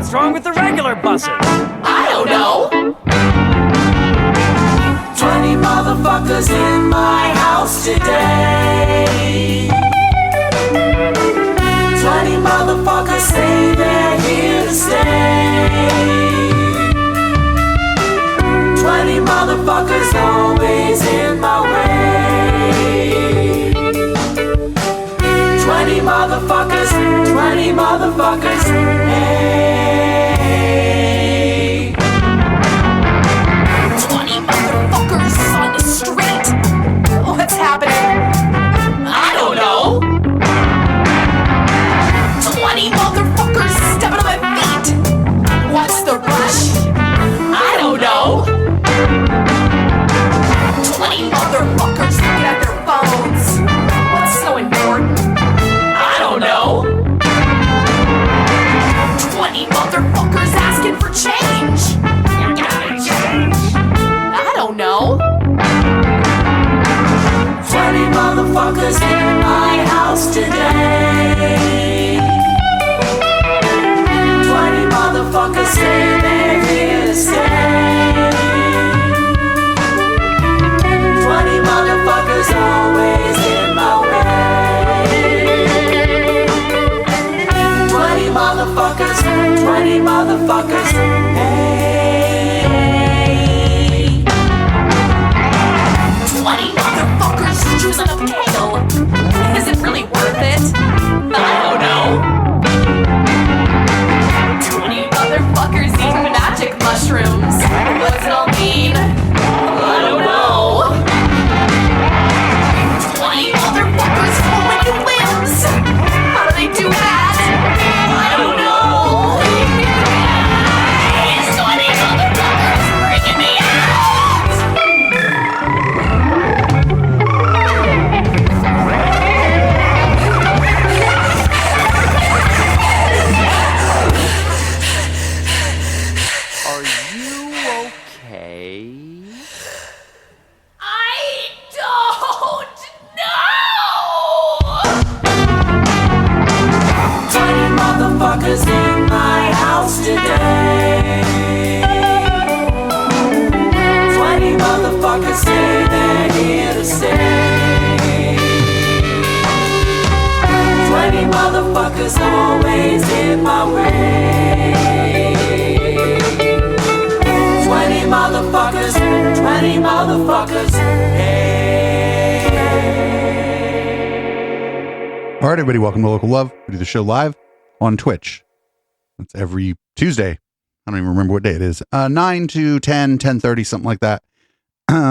What's wrong with the regular buses? I don't know. 20 motherfuckers in my house today. 20 motherfuckers say they're here to stay. 20 motherfuckers always in my way. 20 motherfuckers, 20 motherfuckers, hey. 20 motherfuckers on the street. What's happening? I don't know. 20 motherfuckers stepping on my feet. What's the rush? I don't know. 20 motherfuckers looking at their phones. What's so important? I don't know. 20 motherfuckers asking for change. You gotta change. I don't know. 20 motherfuckers in my house today. 20 motherfuckers say they're here to stay. 20 motherfuckers always in my way. 20 motherfuckers, 20 motherfuckers, hey. 20 motherfuckers choosing a kale. Is it really worth it? I don't know. 20 motherfuckers eating magic mushrooms. What's it all mean? I don't know. 20 motherfuckers pulling your limbs. How do they do that? I don't know. 20 motherfuckers freaking me out. Are you okay? I don't know. 20 motherfuckers in my house today. 20 motherfuckers say they're here to stay. 20 motherfuckers always in my way. 20 motherfuckers, 20 motherfuckers, hey. All right, everybody, welcome to Local Love. We do the show live on Twitch. That's every Tuesday. I don't even remember what day it is. 9 to 10, 10:30, something like that.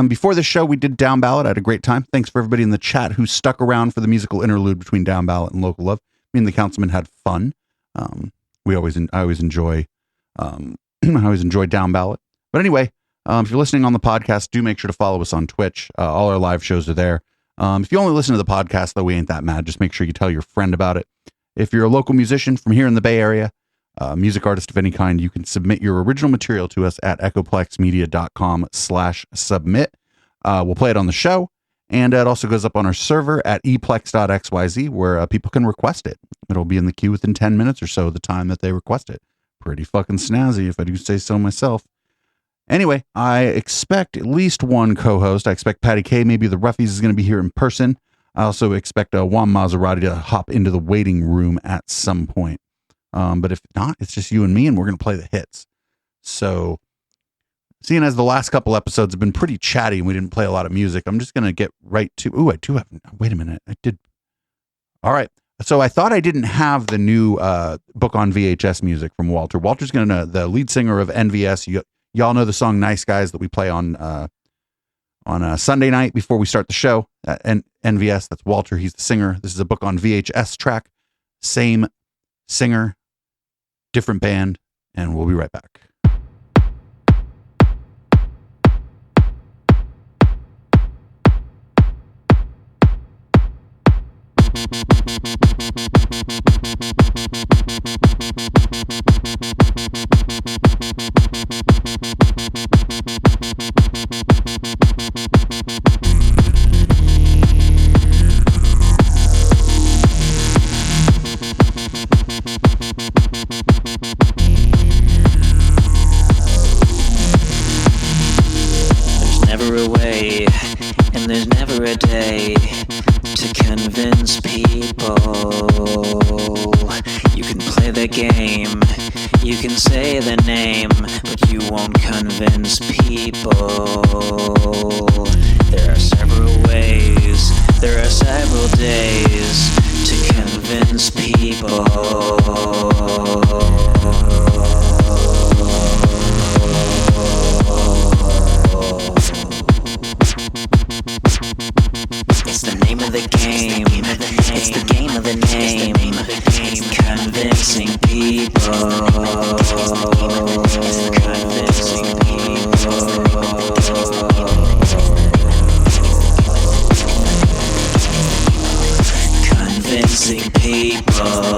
Before the show, we did Down Ballot. I had a great time. Thanks for everybody in the chat who stuck around for the musical interlude between Down Ballot and Local Love. Me and the councilman had fun. I always enjoy Down Ballot. But anyway, if you're listening on the podcast, do make sure to follow us on Twitch. All our live shows are there. If you only listen to the podcast, though, we ain't that mad. Just make sure you tell your friend about it. If you're a local musician from here in the Bay Area, music artist of any kind, you can submit your original material to us at echoplexmedia.com/submit. We'll play it on the show. And it also goes up on our server at eplex.xyz where people can request it. It'll be in the queue within 10 minutes or so of the time that they request it. Pretty fucking snazzy, if I do say so myself. Anyway, I expect at least one co-host. I expect Patty K, maybe the Ruffies, is going to be here in person. I also expect Juan Maserati to hop into the waiting room at some point. But if not, it's just you and me, and we're going to play the hits. So, seeing as the last couple episodes have been pretty chatty and we didn't play a lot of music, I'm just going to get right to... Ooh, I do have... Wait a minute. I did... All right. So I thought I didn't have the new book on VHS music from Walter. Walter's going to... The lead singer of NVS... Y'all know the song Nice Guys that we play on a Sunday night before we start the show. And NVS, that's Walter. He's the singer. This is a book on VHS track. Same singer, different band, and we'll be right back. day to convince people. You can play the game, you can say the name, but you won't convince people. There are several ways, there are several days to convince people. It's the name of the game. It's the game of the name. It's convincing people. Convincing people. Convincing people.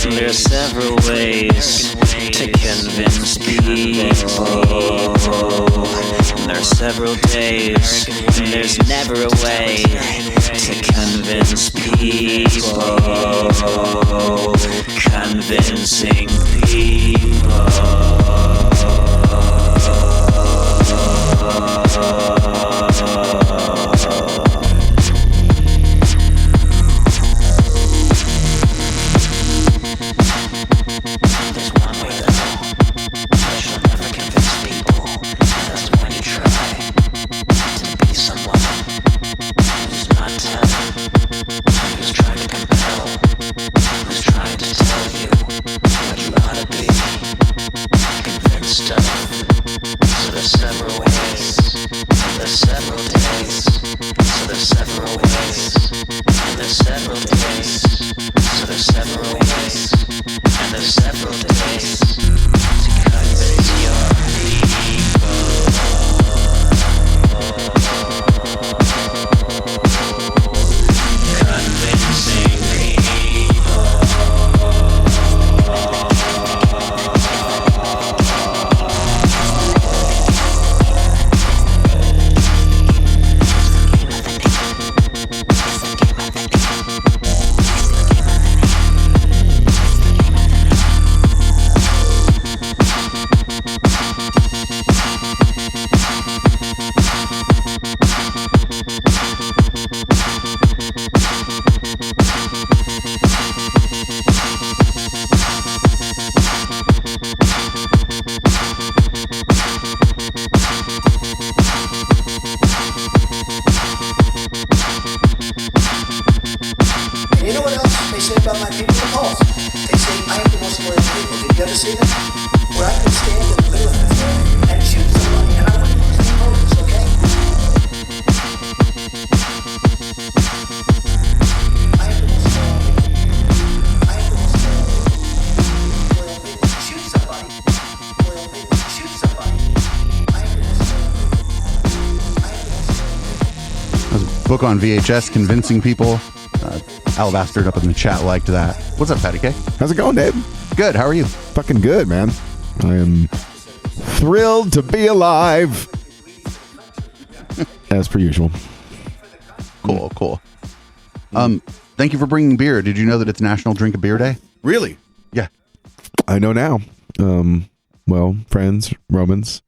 There are several ways to convince people. There are several days, and there's never a way to convince people. Convincing people. Book on VHS, convincing people. Alabastard up in the chat liked that. What's up, Patty K? How's it going, Dave? Good. How are you? Fucking good, man. I am thrilled to be alive. As per usual. Cool. Thank you for bringing beer. Did you know that it's National Drink a Beer Day? Really? Yeah. I know now. Well, friends, Romans,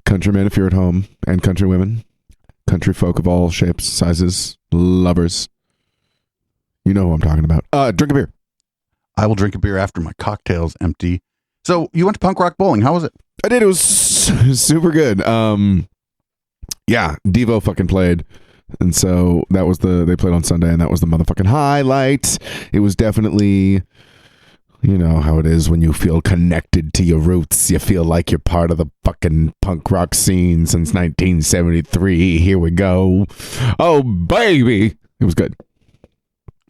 countrymen if you're at home, and countrywomen, country folk of all shapes, sizes, lovers. You know who I'm talking about. Drink a beer. I will drink a beer after my cocktail's empty. So you went to punk rock bowling. How was it? I did. It was super good. Yeah, Devo fucking played. And so that was they played on Sunday, and that was the motherfucking highlight. It was definitely, you know how it is when you feel connected to your roots. You feel like you're part of the fucking punk rock scene since 1973. Here we go. Oh, baby. It was good.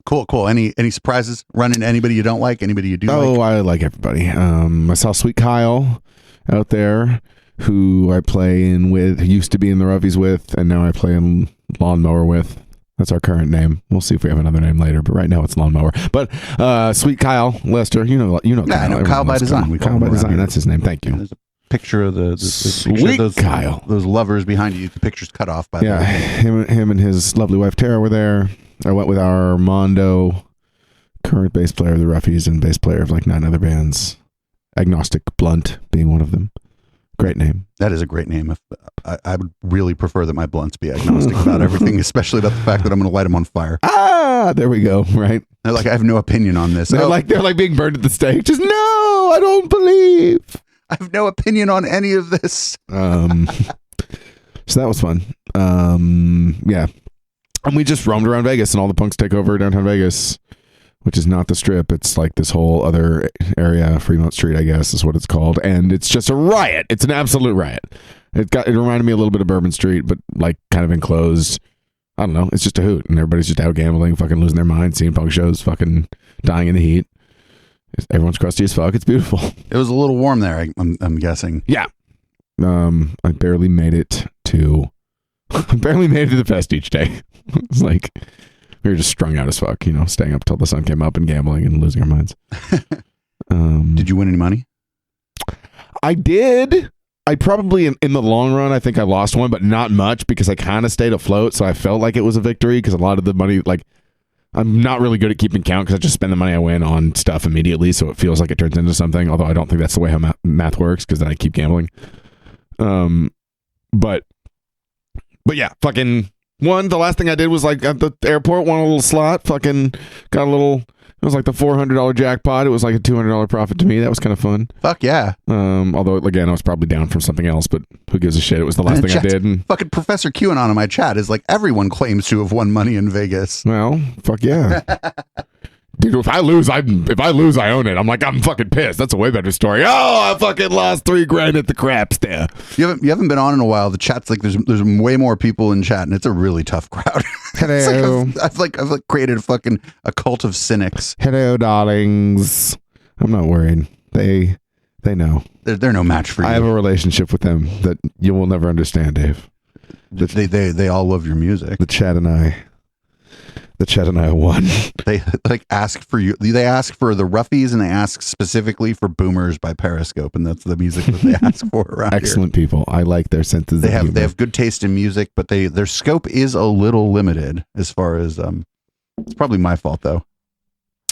Cool. Any surprises? Run into anybody you don't like? Anybody you do like? Oh, I like everybody. I saw Sweet Kyle out there, who I play in with, who used to be in the Roughies with, and now I play in Lawnmower with. That's our current name. We'll see if we have another name later, but right now it's Lawnmower. But Sweet Kyle Lester, you know Yeah, I know Everyone Kyle by loves design. We call Kyle him by around design. here. That's his name. Thank you. There's a picture of the Sweet picture of those, Kyle. Those lovers behind you. The picture's cut off by Yeah, him and his lovely wife Tara were there. I went with Armando, current bass player of the Roughies and bass player of like 9 other bands. Agnostic Blunt being one of them. Great name. That is a great name. I would really prefer that my blunts be agnostic about everything, especially about the fact that I'm going to light them on fire. Ah, there we go. Right. They're like, I have no opinion on this. They're like being burned at the stake. Just no, I don't believe. I have no opinion on any of this. So that was fun. Yeah. And we just roamed around Vegas, and all the punks take over downtown Vegas, which is not the Strip. It's like this whole other area, Fremont Street, I guess, is what it's called. And it's just a riot. It's an absolute riot. It reminded me a little bit of Bourbon Street, but like kind of enclosed. I don't know. It's just a hoot, and everybody's just out gambling, fucking losing their minds, seeing punk shows, fucking dying in the heat. Everyone's crusty as fuck. It's beautiful. It was a little warm there, I'm guessing. Yeah. I barely made it to the fest each day. It's like we were just strung out as fuck, staying up till the sun came up and gambling and losing our minds. Did you win any money? I did. I probably, in the long run, I think I lost one, but not much because I kind of stayed afloat. So I felt like it was a victory because a lot of the money, like, I'm not really good at keeping count because I just spend the money I win on stuff immediately. So it feels like it turns into something, although I don't think that's the way how math works because then I keep gambling. But yeah, fucking won. The last thing I did was like at the airport, won a little slot, fucking got a little, it was like the $400 jackpot. It was like a $200 profit to me. That was kind of fun. Fuck yeah. Although again, I was probably down from something else, but who gives a shit? It was the last thing I did. And fucking Professor QAnon in my chat is like, everyone claims to have won money in Vegas. well, fuck yeah. Dude, if I lose, I own it. I'm like, I'm fucking pissed. That's a way better story. Oh, I fucking lost $3,000 at the craps there. You haven't been on in a while. The chat's like there's way more people in chat, and it's a really tough crowd. Hello. I've created a cult of cynics. Hello, darlings. I'm not worried. They know. They're no match for you. I have a relationship with them that you will never understand, Dave. They all love your music. The chat and I won. They like ask for you. They ask for the Roughies, and they ask specifically for Boomers by Periscope, and that's the music that they ask for around Excellent here. people. I like their senses. They of have humor. good taste in music, but their scope is a little limited as far as It's probably my fault though.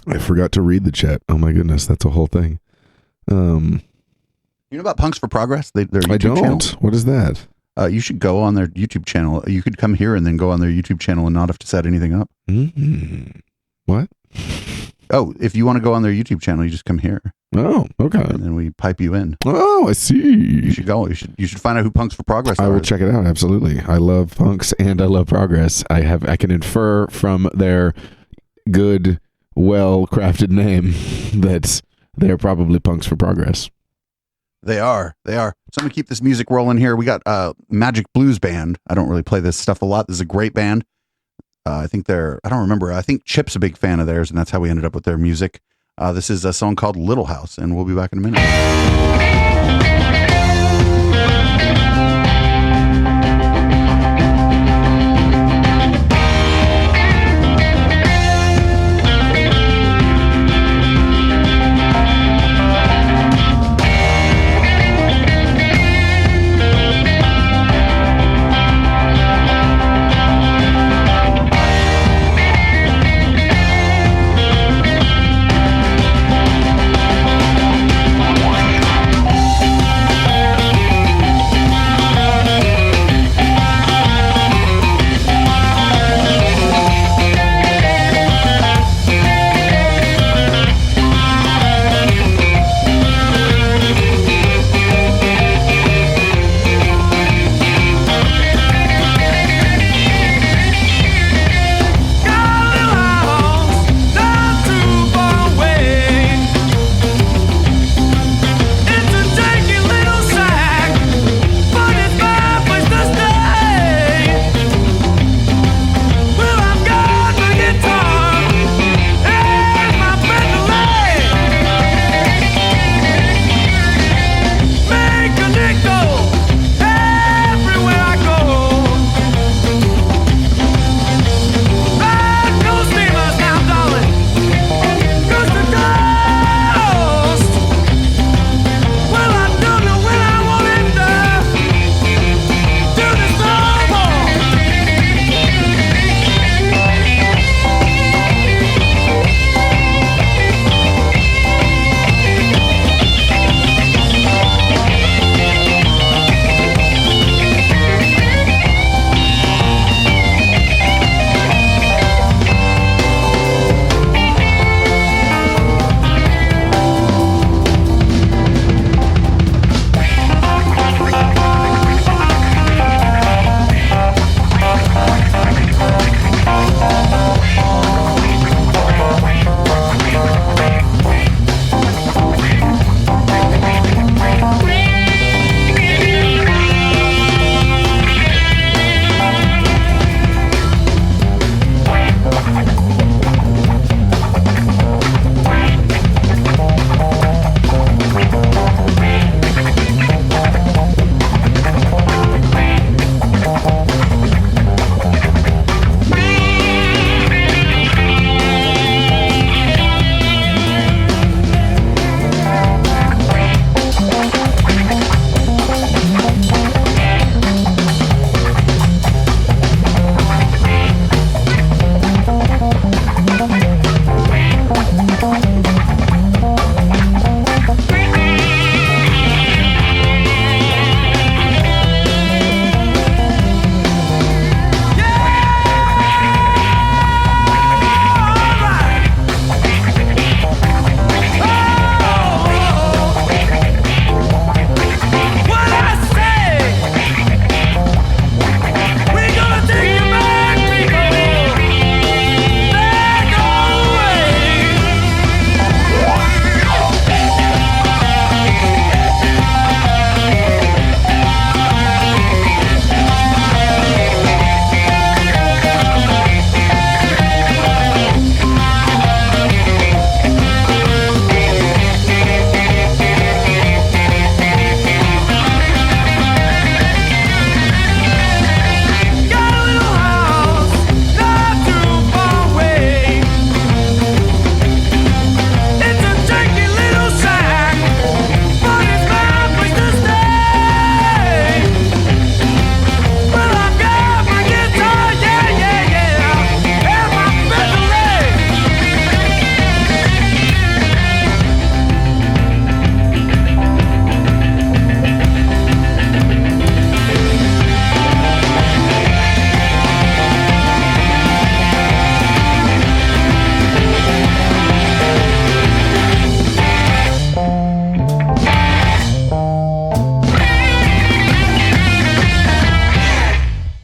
I forgot to read the chat. Oh my goodness, that's a whole thing. You know about Punks for Progress? Their YouTube I don't. channel? What is that? You should go on their YouTube channel. You could come here and then go on their YouTube channel and not have to set anything up. Mm-hmm. What? Oh, if you want to go on their YouTube channel, you just come here Oh, okay. and then we pipe you in. Oh, I You see. should go. You should find out who Punks for Progress I are. will check it out. Absolutely. I love punks and I love progress. I can infer from their good, well-crafted name that they're probably punks for progress. They are. So I'm going to keep this music rolling here. We got Magic Blues Band. I don't really play this stuff a lot. This is a great band. I think I don't remember. I think Chip's a big fan of theirs, and that's how we ended up with their music. This is a song called Little House, and we'll be back in a minute.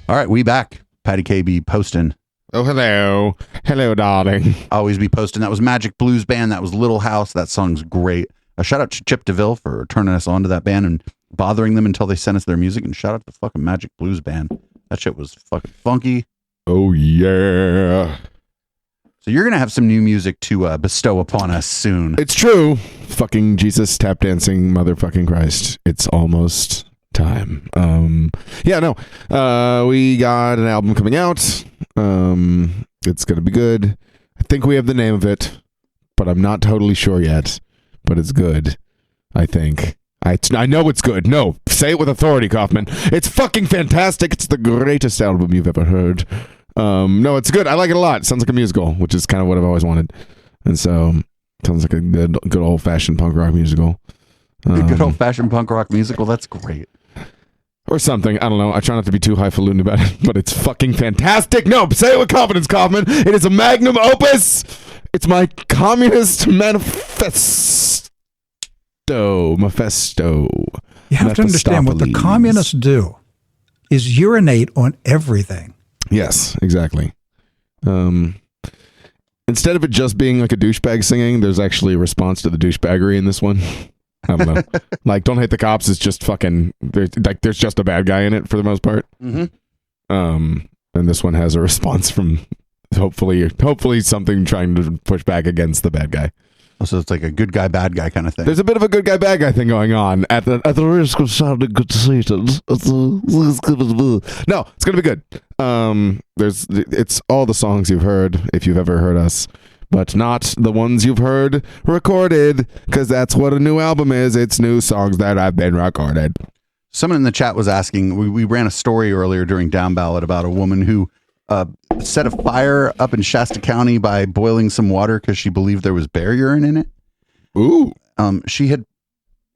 All right, we back. Patty K be posting. Oh, hello. Hello, darling. Always be posting. That was Magic Blues Band. That was Little House. That song's great. A shout out to Chip DeVille for turning us on to that band and bothering them until they sent us their music. And shout out to the fucking Magic Blues Band. That shit was fucking funky. Oh, yeah. So you're going to have some new music to bestow upon us soon. It's true. Fucking Jesus tap dancing motherfucking Christ. It's almost time. We got an album coming out. It's gonna be good. I think we have the name of it, but I'm not totally sure yet. But it's good. I think. I know it's good. No, say it with authority, Kaufman. It's fucking fantastic. It's the greatest album you've ever heard. No, it's good. I like it a lot. It sounds like a musical, which is kind of what I've always wanted. And so sounds like a good old fashioned punk rock musical. Good old fashioned punk rock musical. That's great. Or something. I don't know. I try not to be too highfalutin about it, but it's fucking fantastic. No, say it with confidence, Kaufman. It is a magnum opus. It's my communist manifesto. You have to understand what the communists do is urinate on everything. Yes, exactly. Instead of it just being like a douchebag singing, there's actually a response to the douchebaggery in this one. I don't know. Like, Don't Hate the Cops is just fucking, there's just a bad guy in it for the most part. Mm-hmm. And this one has a response from hopefully something trying to push back against the bad guy. So it's like a good guy, bad guy kind of thing. There's a bit of a good guy, bad guy thing going on at the risk of sounding conceited. No, it's gonna be good. It's all the songs you've heard if you've ever heard us, but not the ones you've heard recorded, because that's what a new album is. It's new songs that have been recorded. Someone in the chat was asking, we ran a story earlier during Down Ballot about a woman who set a fire up in Shasta County by boiling some water because she believed there was bear urine in it. Ooh. She had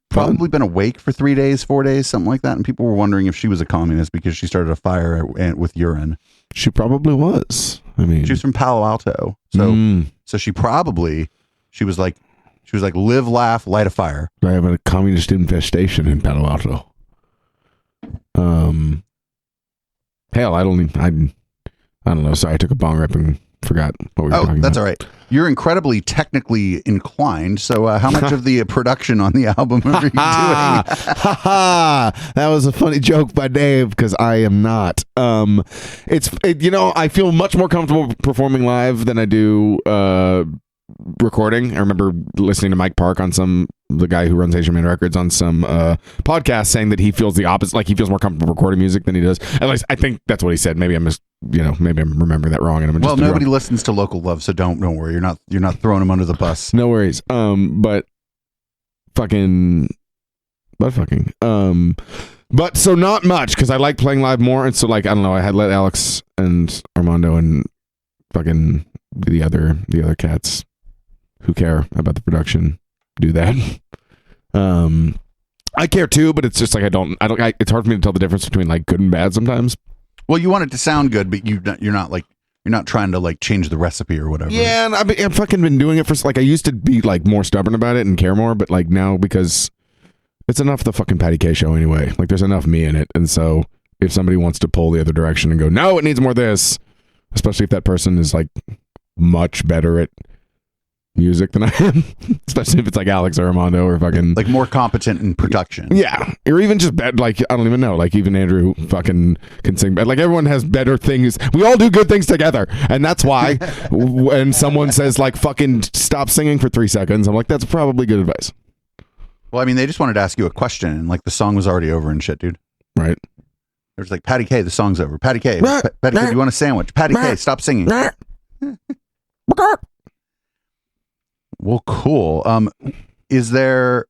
probably been awake for 3 days, 4 days, something like that, and people were wondering if she was a communist because she started a fire with urine. She probably was. I mean, she was from Palo Alto, so she was like, live, laugh, light a fire. I have a communist infestation in Palo Alto. Hell, I don't know. Sorry, I took a bong rip and forgot what we were talking about. That's all right. You're incredibly technically inclined. So how much of the production on the album are you doing? That was a funny joke by Dave, because I am not. I feel much more comfortable performing live than I do recording. I remember listening to Mike Park on the guy who runs Asian Man Records on some podcast, saying that he feels the opposite, like he feels more comfortable recording music than he does. At least I think that's what he said. Maybe I'm remembering that wrong. And nobody listens to Local Love, so don't worry. You're not throwing him under the bus. No worries. But so not much, because I like playing live more, and so like I don't know. I had let Alex and Armando and fucking the other cats who care about the production do that. I care too, but it's just like it's hard for me to tell the difference between like good and bad sometimes. Well, you want it to sound good, but you're not trying to like change the recipe or whatever. Yeah, and I've fucking been doing it for like, I used to be like more stubborn about it and care more, but like now, because it's enough the fucking Patty K show anyway. Like there's enough me in it, and so if somebody wants to pull the other direction and go, no, it needs more this, especially if that person is like much better at music than I am, especially if it's like Alex or Armando or fucking like more competent in production. Yeah, or even just bad. Like I don't even know. Like even Andrew fucking can sing. Like everyone has better things. We all do good things together, and that's why when someone says like fucking stop singing for 3 seconds, I'm like, that's probably good advice. Well, I mean, they just wanted to ask you a question, and like the song was already over and shit, dude. Right. There's like, Patty K, the song's over. Patty K, Patty K, do you want a sandwich? Patty K, stop singing. Well, cool. Is there?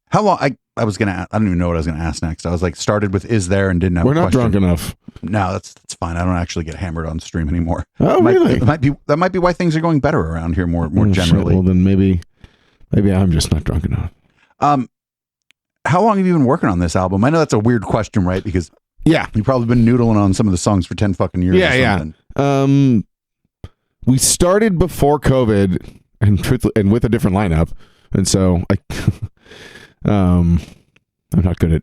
How long? I was gonna. I don't even know what I was gonna ask next. I was like, started with "is there" and didn't have. We're a not question. drunk enough. No, that's fine. I don't actually get hammered on stream anymore. Oh, really? That might be why things are going better around here more generally. Shit. Well, then maybe I'm just not drunk enough. How long have you been working on this album? I know that's a weird question, right? Because you've probably been noodling on some of the songs for 10 fucking years. Yeah. We started before COVID and with a different lineup. And so I'm not good at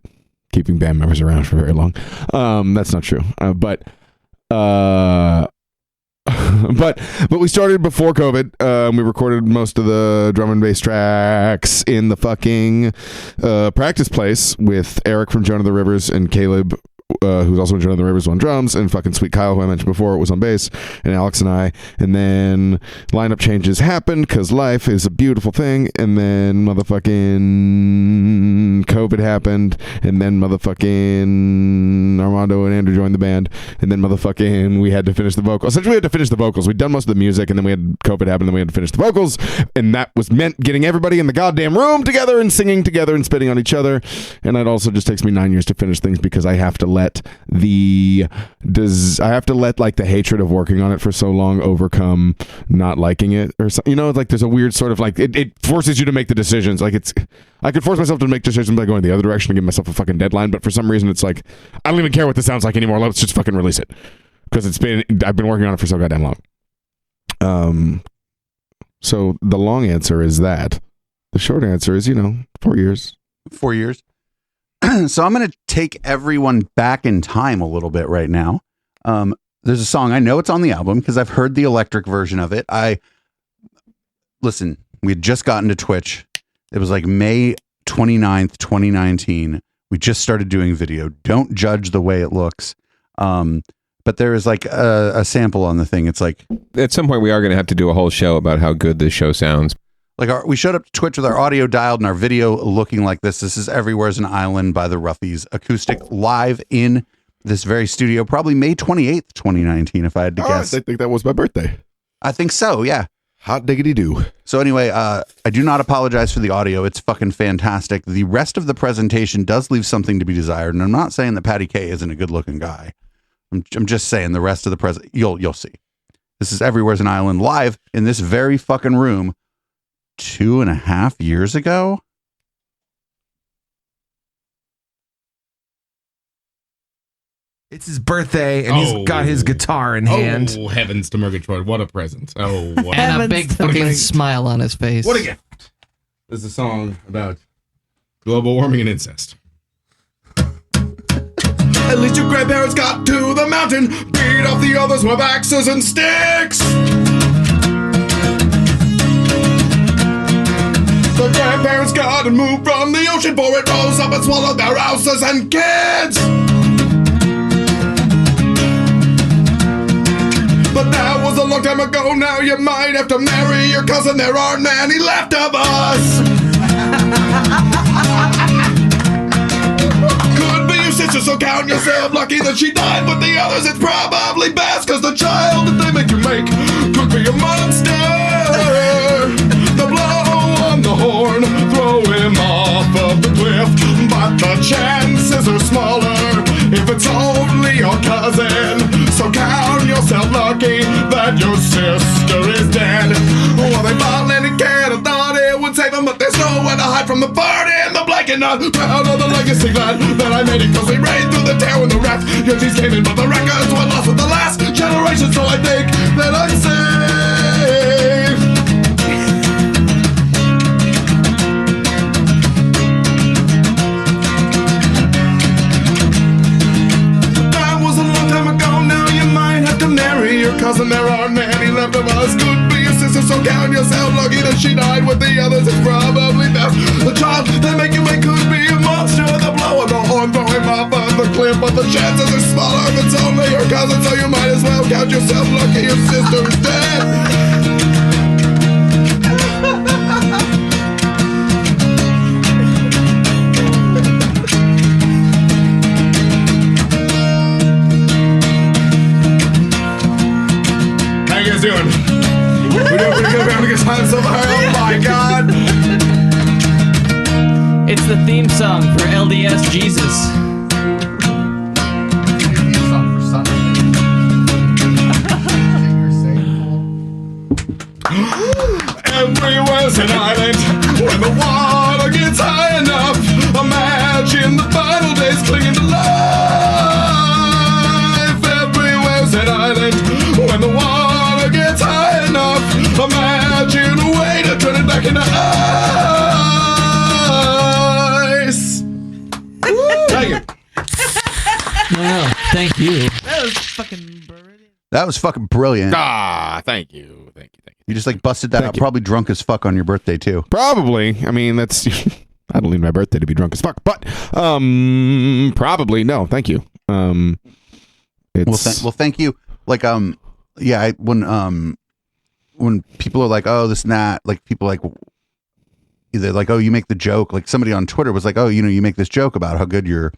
keeping band members around for very long. That's not true. But we started before COVID. We recorded most of the drum and bass tracks in the fucking practice place with Eric from Joan of the Rivers and Caleb, who's also in Joan of the Rivers on drums, and fucking Sweet Kyle, who I mentioned before, was on bass, and Alex and I. And then lineup changes happened because life is a beautiful thing. And then motherfucking COVID happened, and then motherfucking Armando and Andrew joined the band, and then motherfucking we had to finish the vocals. Essentially, we had to finish the vocals. We'd done most of the music, and then we had COVID happen, and then we had to finish the vocals, and that was meant getting everybody in the goddamn room together and singing together and spitting on each other. And it also just takes me 9 years to finish things because I have to let the hatred of working on it for so long overcome not liking it, or something. You know, like there's a weird sort of like it forces you to make the decisions. Like I could force myself to make decisions by going the other direction and give myself a fucking deadline, but for some reason it's like I don't even care what this sounds like anymore. Let's just fucking release it because I've been working on it for so goddamn long. So the long answer is that. The short answer is 4 years. 4 years. So I'm going to take everyone back in time a little bit right now. There's a song, I know it's on the album because I've heard the electric version of it. Listen, we had just gotten to Twitch. It was like May 29th, 2019. We just started doing video. Don't judge the way it looks. But there is like a sample on the thing. It's like, at some point we are going to have to do a whole show about how good this show sounds. Like we showed up to Twitch with our audio dialed and our video looking like this. This is Everywhere's an Island by the Roughies, acoustic, live in this very studio, probably May 28th, 2019, if I had to guess. I think that was my birthday. I think so, yeah. Hot diggity do. So anyway, I do not apologize for the audio. It's fucking fantastic. The rest of the presentation does leave something to be desired, and I'm not saying that Patty K isn't a good-looking guy. I'm just saying the rest of the you'll see. This is Everywhere's an Island live in this very fucking room 2.5 years ago. It's his birthday, and he's got his guitar in hand. Oh, heavens to Murgatroyd. What a present. Oh, wow. And a big fucking smile on his face. What a gift. This is a song about global warming and incest. At least your grandparents got to the mountain, beat off the others with axes and sticks. The grandparents got and moved from the ocean, for it rose up and swallowed their houses and kids. But that was a long time ago, now you might have to marry your cousin, there aren't many left of us. Could be your sister, so count yourself lucky that she died with the others. It's probably best, cause the child that they make you make could be a monster. The blow on the horn, throw him off of the cliff, but the chances are smaller if it's only your cousin. So count yourself lucky that your sister is dead. Well, they bought Lenny Can and thought it would save them, but there's nowhere to hide from the bird in the blanket. Not proud of the legacy, glad that I made it, cause we raided through the town when the rats your teeth came in, but the records were lost with the last generation. So I think that I'm safe. Marry your cousin, there aren't many left of us. Could be your sister, so count yourself lucky that she died with the others. It's probably best. The child they make you make could be a monster. The blow of the horn, throw him off of the cliff, but the chances are smaller if it's only your cousin. So you might as well count yourself lucky your sister is dead. Doing? We're doing pretty good. We're having a good time so far. Oh my god! It's the theme song for LDS Jesus. Everywhere's an island when the water gets high enough. Imagine the final days clinging to life. Everywhere's an island when the water gets high enough. Imagine a way to turn it back into ice. Thank you. Oh, thank you. That was fucking brilliant. That was fucking brilliant. Thank you. You just like busted that out. Probably drunk as fuck on your birthday too. Probably. I mean, that's. I don't need my birthday to be drunk as fuck, but probably no. Thank you. It's Well, thank you. Like yeah. When people are like, oh, this and that, like people like either like, oh, you make the joke. Like somebody on Twitter was like, oh, you make this joke about how good your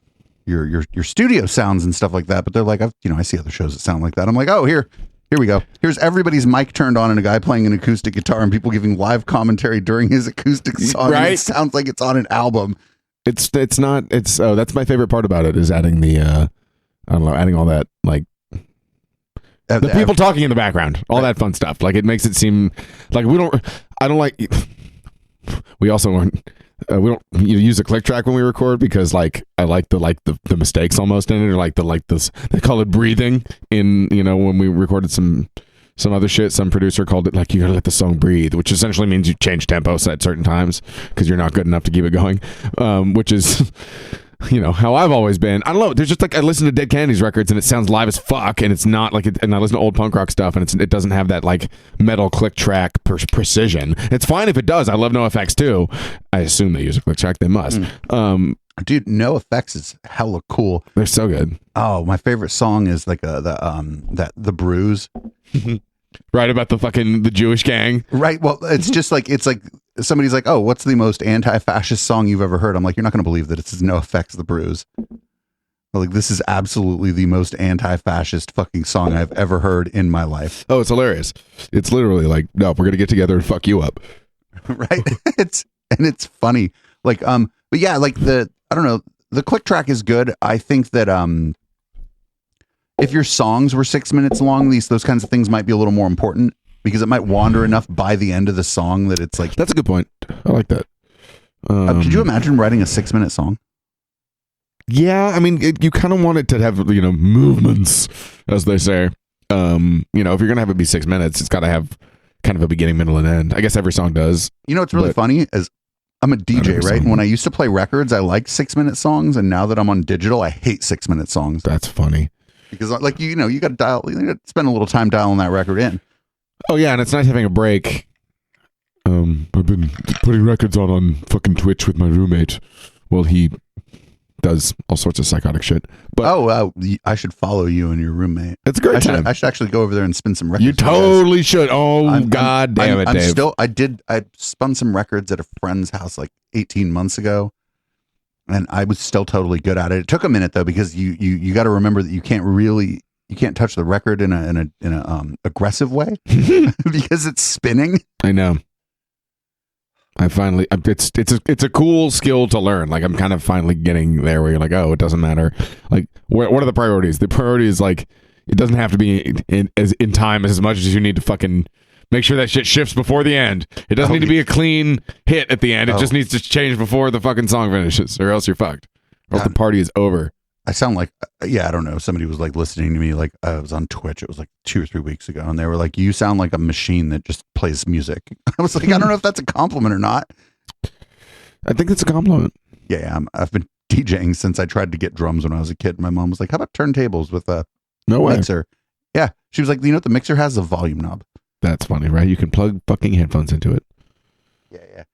studio sounds and stuff like that. But they're like, I see other shows that sound like that. I'm like, oh, here we go. Here's everybody's mic turned on and a guy playing an acoustic guitar and people giving live commentary during his acoustic song. Right? It sounds like it's on an album. It's not. It's that's my favorite part about it is adding the I don't know, adding all that like. The people talking in the background, all that fun stuff. Like it makes it seem like I don't like. We also we don't use a click track when we record because like I like the mistakes almost in it, or like this, they call it breathing in, when we recorded some other shit, some producer called it like you gotta let the song breathe, which essentially means you change tempos at certain times because you're not good enough to keep it going, which is how I've always been. I don't know, there's just like I listen to Dead Kennedys records and it sounds live as fuck, and it's not like and I listen to old punk rock stuff and it doesn't have that like metal click track precision. It's fine if it does. I love NoFX too. I assume they use a click track. They must. Dude, NoFX is hella cool. They're so good. Oh, my favorite song is like the Bruise. Right, about the Jewish gang. Right. Well, it's like somebody's like, oh, what's the most anti-fascist song you've ever heard? I'm like, you're not going to believe that it's NoFX, The Bruise. Like, this is absolutely the most anti-fascist fucking song I've ever heard in my life. Oh, it's hilarious. It's literally like, no, we're going to get together and fuck you up. Right. It's funny. Like, but yeah, like I don't know, the click track is good. I think that, if your songs were 6 minutes long, those kinds of things might be a little more important because it might wander enough by the end of the song that it's like. That's a good point. I like that. Could you imagine writing a 6 minute song? Yeah, I mean, you kind of want it to have movements, as they say. If you're gonna have it be 6 minutes, it's got to have kind of a beginning, middle, and end. I guess every song does. What's really funny is I'm a DJ, right? And when I used to play records, I liked 6 minute songs, and now that I'm on digital, I hate 6 minute songs. That's funny. Because like you got to spend a little time dialing that record in. Oh yeah, and it's nice having a break. I've been putting records on fucking Twitch with my roommate while he does all sorts of psychotic shit. But I should follow you and your roommate. It's a great time. I should actually go over there and spin some records. You totally should. Oh, God damn it, Dave. I spun some records at a friend's house like 18 months ago. And I was still totally good at it. It took a minute though, because you got to remember that you can't touch the record in a aggressive way because it's spinning. I know. It's a cool skill to learn. Like I'm kind of finally getting there where you're like, oh, it doesn't matter. Like what are the priorities? The priority is like it doesn't have to be in time as much as you need to fucking make sure that shit shifts before the end. It doesn't need to be a clean hit at the end. It just needs to change before the fucking song finishes, or else you're fucked. Or else the party is over. I sound like, I don't know. Somebody was like listening to me, like I was on Twitch. It was like 2 or 3 weeks ago. And they were like, you sound like a machine that just plays music. I was like, I don't know if that's a compliment or not. I think it's a compliment. Yeah. I've been DJing since I tried to get drums when I was a kid. My mom was like, how about turntables with a mixer? Yeah. She was like, what the mixer has? A volume knob. That's funny, right? You can plug fucking headphones into it. Yeah.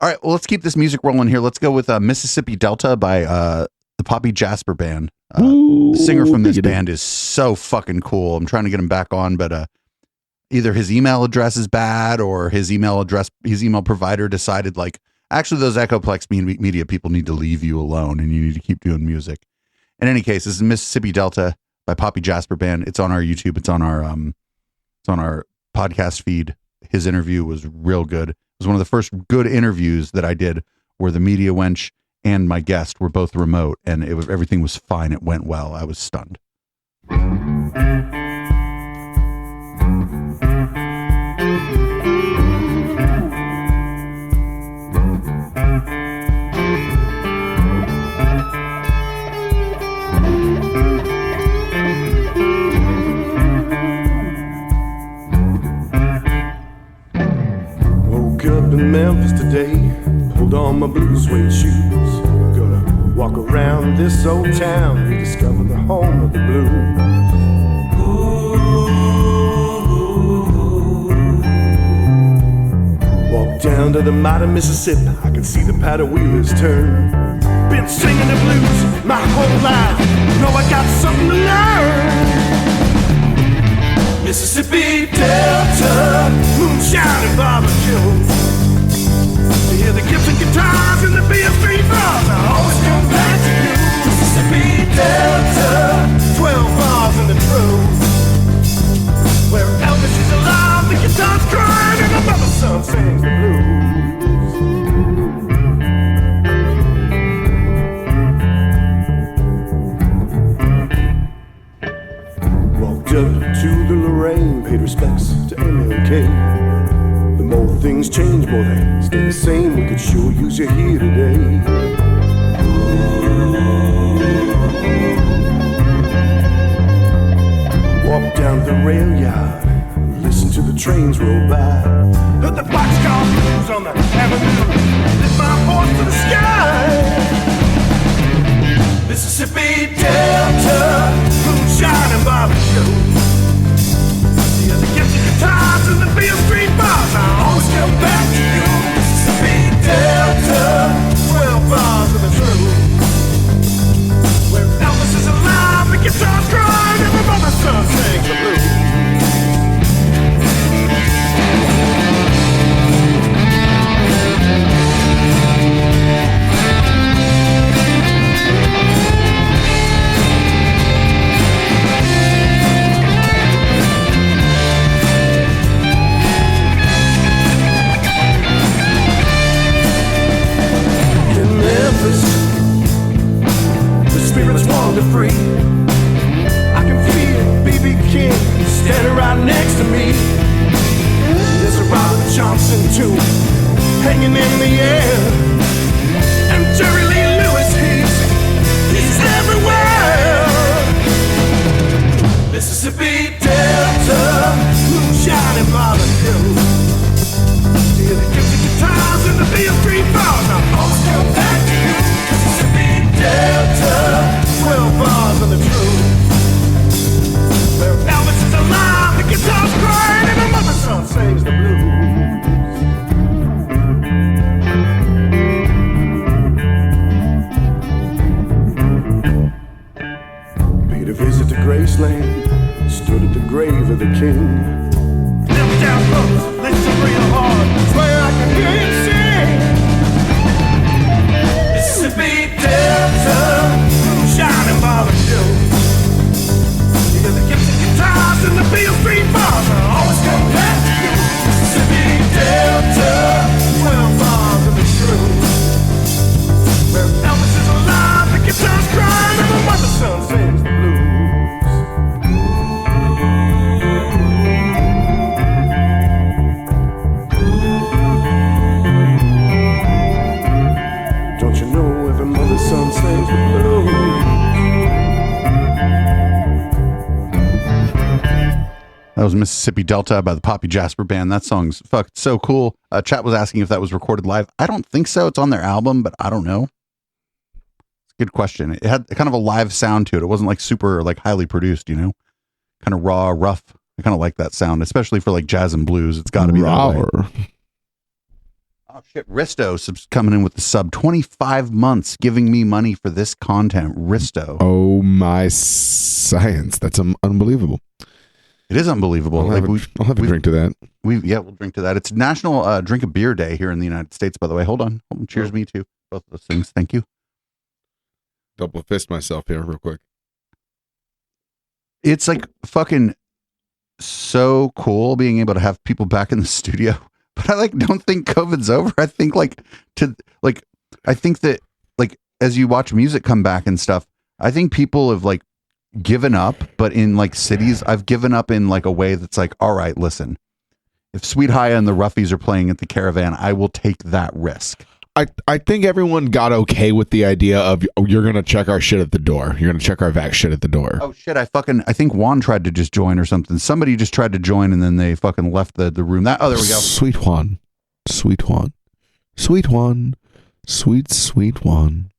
All right. Well, let's keep this music rolling here. Let's go with Mississippi Delta by the Poppy Jasper Band. The singer from this band is so fucking cool. I'm trying to get him back on, but either his email address is bad or his email provider decided like, actually, those Echoplex media people need to leave you alone and you need to keep doing music. In any case, this is Mississippi Delta by Poppy Jasper Band. It's on our YouTube. It's on our podcast feed. His interview was real good. It was one of the first good interviews that I did where the media wench and my guest were both remote, and everything was fine. It went well. I was stunned. Woke up in Memphis today, pulled on my blue suede shoes. Gonna Walk around this old town, we discover the home of the blues. Walk down to the mighty Mississippi, I can see the paddle wheelers turn. Been singing the blues my whole life, know I got something to learn. Mississippi Delta, moonshine and barbecues. To hear the Gibson guitars and the BS3 bars, I always come back to you. Mississippi Delta, 12 bars in the truth. Where Elvis is alive, the guitar's crying, and my mother's son sings the blues. Walked up to the Lorraine, paid respects to MLK. The more things change, more they stay the same. We could sure use you here today. Walk down the rail yard, listen to the trains roll by. Heard the boxcar blues on the avenue, lift my voice to the sky. Mississippi Delta, moonshine and barbecue. Yeah, the Gibson guitars and the Beale Street bars, I always come back to you. Mississippi Delta, 12 bars of the truth. Where Elvis is alive, the guitar's crying, and my mother's son sings the blues. The spirits wander free. I can feel B.B. King standing right next to me. There's a Robert Johnson too, hanging in the air. And Jerry Lee Lewis, he's everywhere. Mississippi Delta, moonshine and barbecue. Yeah, the Gibson guitars and the Beale Street bars, I always come back to you. Mississippi Delta, 12 bars of the truth. Where Elvis is alive, the guitar's crying, and my mother's son sings the blues. Paid a visit to Graceland, stood at the grave of the king. Lift down close, listen real hard, swear I can hear you sing. Mississippi Delta, moonshine and barbecue. Yeah, the Gibson guitars and the Beale Street bars, I always come back to you. Mississippi Delta, 12 bars of the truth. Where Elvis is alive, the guitar's crying, and my mother's son sings the blues. Don't you know every mother's son sings the blues? That was Mississippi Delta by the Poppy Jasper Band. That song's fucked so cool. Chat was asking if that was recorded live. I don't think so. It's on their album, but I don't know. It's a good question. It had kind of a live sound to it. It wasn't like super like highly produced, you know, kind of raw, rough. I kind of like that sound, especially for like jazz and blues. It's got to be that way. Oh shit, Risto coming in with the sub. 25 months giving me money for this content. Risto. Oh my science. That's unbelievable. It is unbelievable. I'll have a drink to that. We'll drink to that. It's National Drink a Beer Day here in the United States, by the way. Hold on. Cheers, me too. Both of those things. Thank you. Double fist myself here real quick. It's like fucking so cool being able to have people back in the studio. But I don't think COVID's over. I think I think that as you watch music come back and stuff, I think people have given up, but in cities, I've given up in a way that's all right, listen, if Sweet High and the Roughies are playing at the Caravan, I will take that risk. I think everyone got okay with the idea of you're going to check our shit at the door. You're going to check our vax shit at the door. Oh shit. I think Juan tried to just join or something. Somebody just tried to join and then they fucking left the room. There we go. Sweet Juan. Sweet Juan. Sweet Juan. Sweet Juan.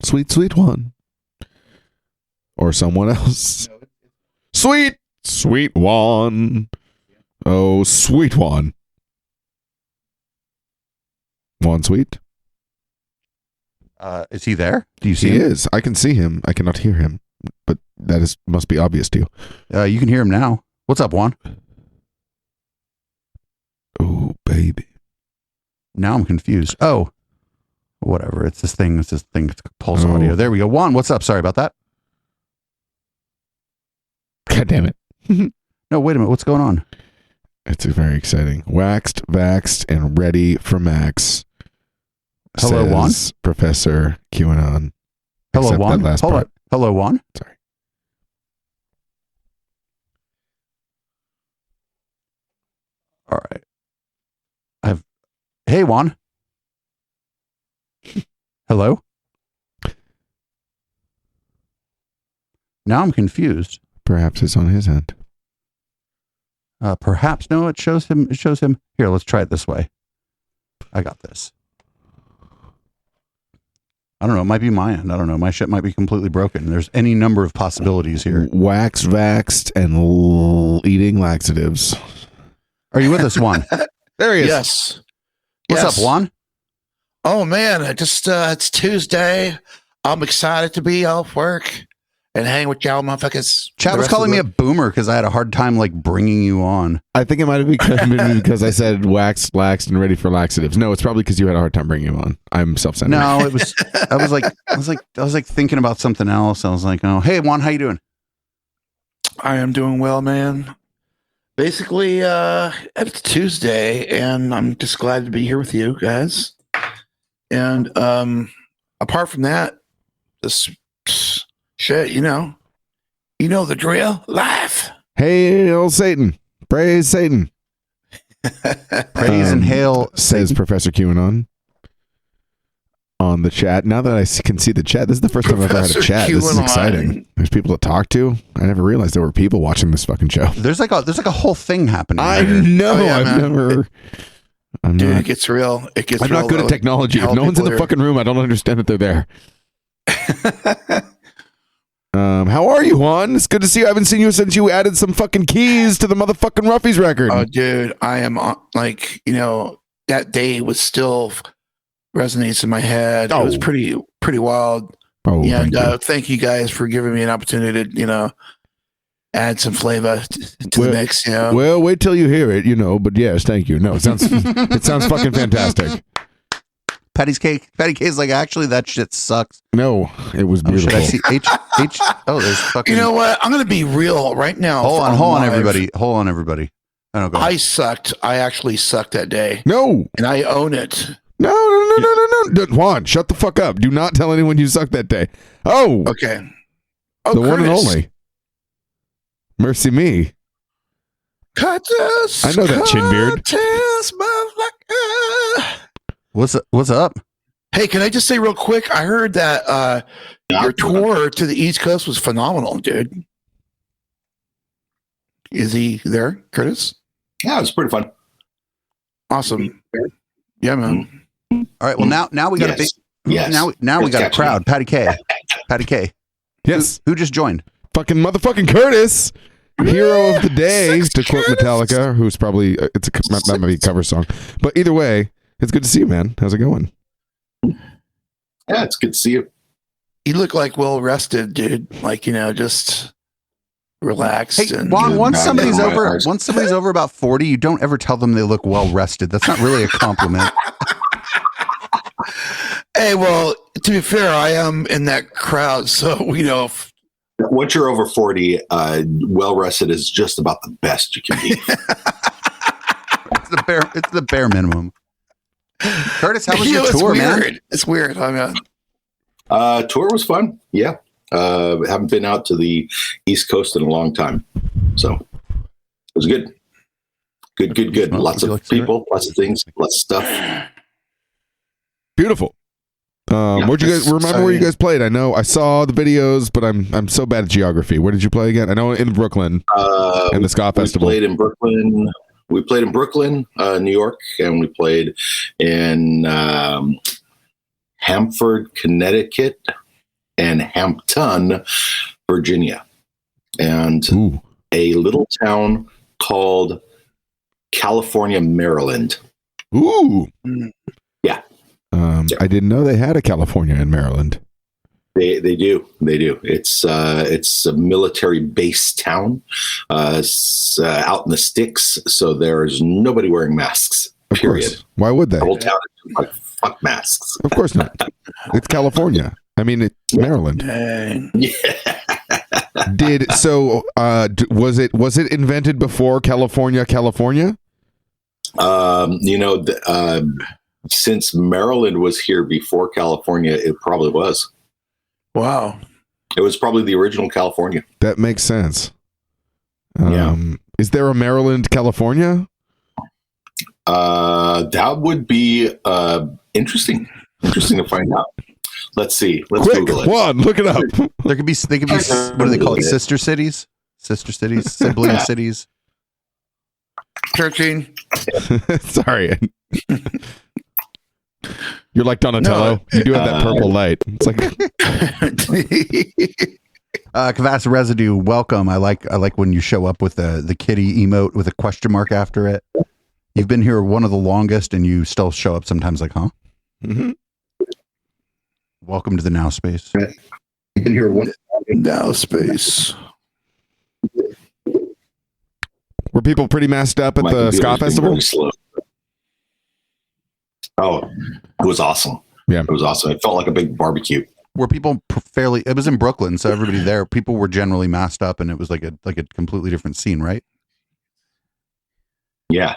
Sweet, sweet one. Or someone else. Sweet, sweet one. Oh, sweet one. Juan Sweet? Is he there? Do you see He him? is. I can see him. I cannot hear him. But that must be obvious to you. You can hear him now. What's up, Juan? Oh, baby. Now I'm confused. Oh, whatever. It's this thing. It's Pulse Audio. There we go. Juan, what's up? Sorry about that. God damn it. No, wait a minute. What's going on? It's very exciting. Waxed, vaxxed, and ready for Max. Hello, Juan. Professor QAnon. Hello, Except Juan. that last Hold part. on. Hello, Juan. Sorry. All right. Hey, Juan. Hello. Now I'm confused. Perhaps it's on his end. Perhaps no. It shows him. It shows him. Here, let's try it this way. I got this. I don't know. It might be my end. I don't know. My shit might be completely broken. There's any number of possibilities here. Wax, vaxxed, and eating laxatives. Are you with us, Juan? There he is. Yes. What's Yes. up, Juan? Oh man, I just it's Tuesday. I'm excited to be off work and hang with y'all motherfuckers. Chad was calling me a boomer because I had a hard time like bringing you on. I think it might have been because I said waxed, laxed, and ready for laxatives. No, it's probably because you had a hard time bringing him on. I'm self-centered. No, it was. I was like thinking about something else. I was like, oh, hey, Juan, how you doing? I am doing well, man. Basically, it's Tuesday, and I'm just glad to be here with you guys. And apart from that, this shit, you know the drill. Life. Hey, old Satan. Praise Satan. Praise and hail, says Satan. Professor QAnon on the chat. Now that I can see the chat, this is the first time I've ever had a chat. This is exciting. There's people to talk to. I never realized there were people watching this fucking show. There's like a whole thing happening. I here. know. Oh, yeah, I've man. never. Dude, it gets real. It gets. I'm real not good at low. technology. If How no one's in people the are- fucking room, I don't understand that they're there. How are you, Juan? It's good to see you. I haven't seen you since you added some fucking keys to the motherfucking Ruffies record. Oh, dude, I am like, that day was still resonates in my head. It was pretty wild. Oh, And thank you. thank you guys for giving me an opportunity to, add some flavor to the mix. Well, wait till you hear it, But yes, thank you. No, it sounds fucking fantastic. Patty K's like, actually, that shit sucks. No, it was beautiful. Should I see H? Oh, there's fucking. You know what? I'm gonna be real right now. Hold on, live. everybody. Hold on, everybody. I don't go. I sucked. I actually sucked that day. No, and I own it. No. Juan, shut the fuck up. Do not tell anyone you sucked that day. Oh, okay. Oh, the one and Curtis. only. Mercy me. Curtis, I know that chin beard. Curtis, motherfucker. What's up? Hey, can I just say real quick? I heard that your tour to the East Coast was phenomenal, dude. Is he there, Curtis? Yeah, it was pretty fun. Awesome. Yeah, man. All right. Well, now we got a big. Yes. Now we got a crowd. Patty K. Yes. Who just joined? Fucking motherfucking Curtis. Hero of the day, to quote Metallica, who's probably that might be a cover song, but either way, it's good to see you, man. How's it going? Yeah, it's good to see you. You look like well rested, dude. Like just relaxed. Hey, and Juan, once somebody's over about 40, you don't ever tell them they look well rested. That's not really a compliment. Hey, well, to be fair, I am in that crowd, so Once you're over 40, well rested is just about the best you can be. It's the bare minimum. Curtis, how was your it's tour, weird. man? It's weird. I mean, Tour was fun. Yeah. Haven't been out to the East Coast in a long time. So it was good. Good. Lots of people, lots of things, lots of stuff. Beautiful. Where'd you guys remember where you guys played? I know I saw the videos, but I'm so bad at geography. Where did you play again? I know in Brooklyn in the Ska Festival. Played in Brooklyn. We played in Brooklyn, New York, and we played in Hamford, Connecticut, and Hampton, Virginia, and a little town called California, Maryland. Ooh. Yeah. I didn't know they had a California in Maryland. They do. It's a military base town. It's out in the sticks, so there's nobody wearing masks. Of Period. course. Why would they? The whole town is like, fuck masks. Of course not. It's California. I mean, it's Maryland. Yeah. Was it invented before California? Since Maryland was here before California, it probably was. Wow. It was probably the original California. That makes sense. Yeah. Is there a Maryland, California? That would be interesting. Interesting to find out. Let's see. Let's Quick, Google it. look it up. They could be. What do they call it? Sister cities, sibling cities. 13. Sorry. You're like Donatello. You do have that purple light. It's like Kvass Residue, welcome. I like when you show up with the kitty emote with a question mark after it. You've been here one of the longest, and you still show up sometimes like, huh? Mm-hmm. Welcome to the Now Space. You've been here one Now Space. Were people pretty masked up at the ska festival? Oh, it was awesome. Yeah, it was awesome. It felt like a big barbecue. Were people fairly? It was in Brooklyn, so everybody there, people were generally masked up, and it was like a completely different scene, right? Yeah,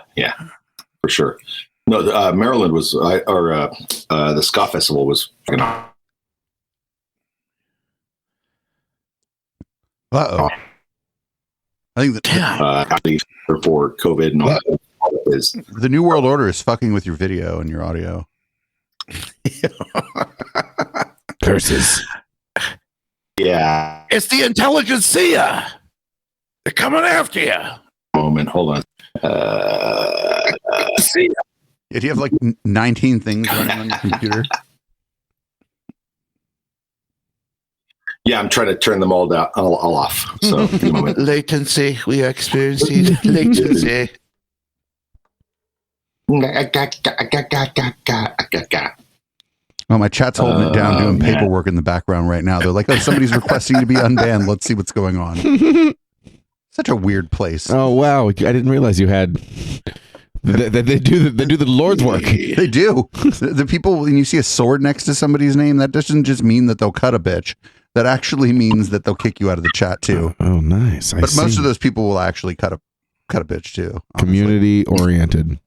for sure. No, Maryland was, the ska festival was. Uh-oh. I think that for COVID and all that is the New World Order is fucking with your video and your audio. Curses. Yeah. It's the intelligentsia. They're coming after you. Moment, hold on. See ya. Yeah, do you have like 19 things running on your computer? Yeah, I'm trying to turn them all off. So latency. We are experiencing latency. Oh, my chat's holding it down, doing paperwork in the background right now. They're like, "Oh, somebody's requesting to be unbanned. Let's see what's going on." Such a weird place. Oh wow, I didn't realize you had. They do the Lord's work. They do. The people, when you see a sword next to somebody's name, that doesn't just mean that they'll cut a bitch. That actually means that they'll kick you out of the chat too. Oh, nice. But most of those people will actually cut a bitch too. Honestly. Community oriented.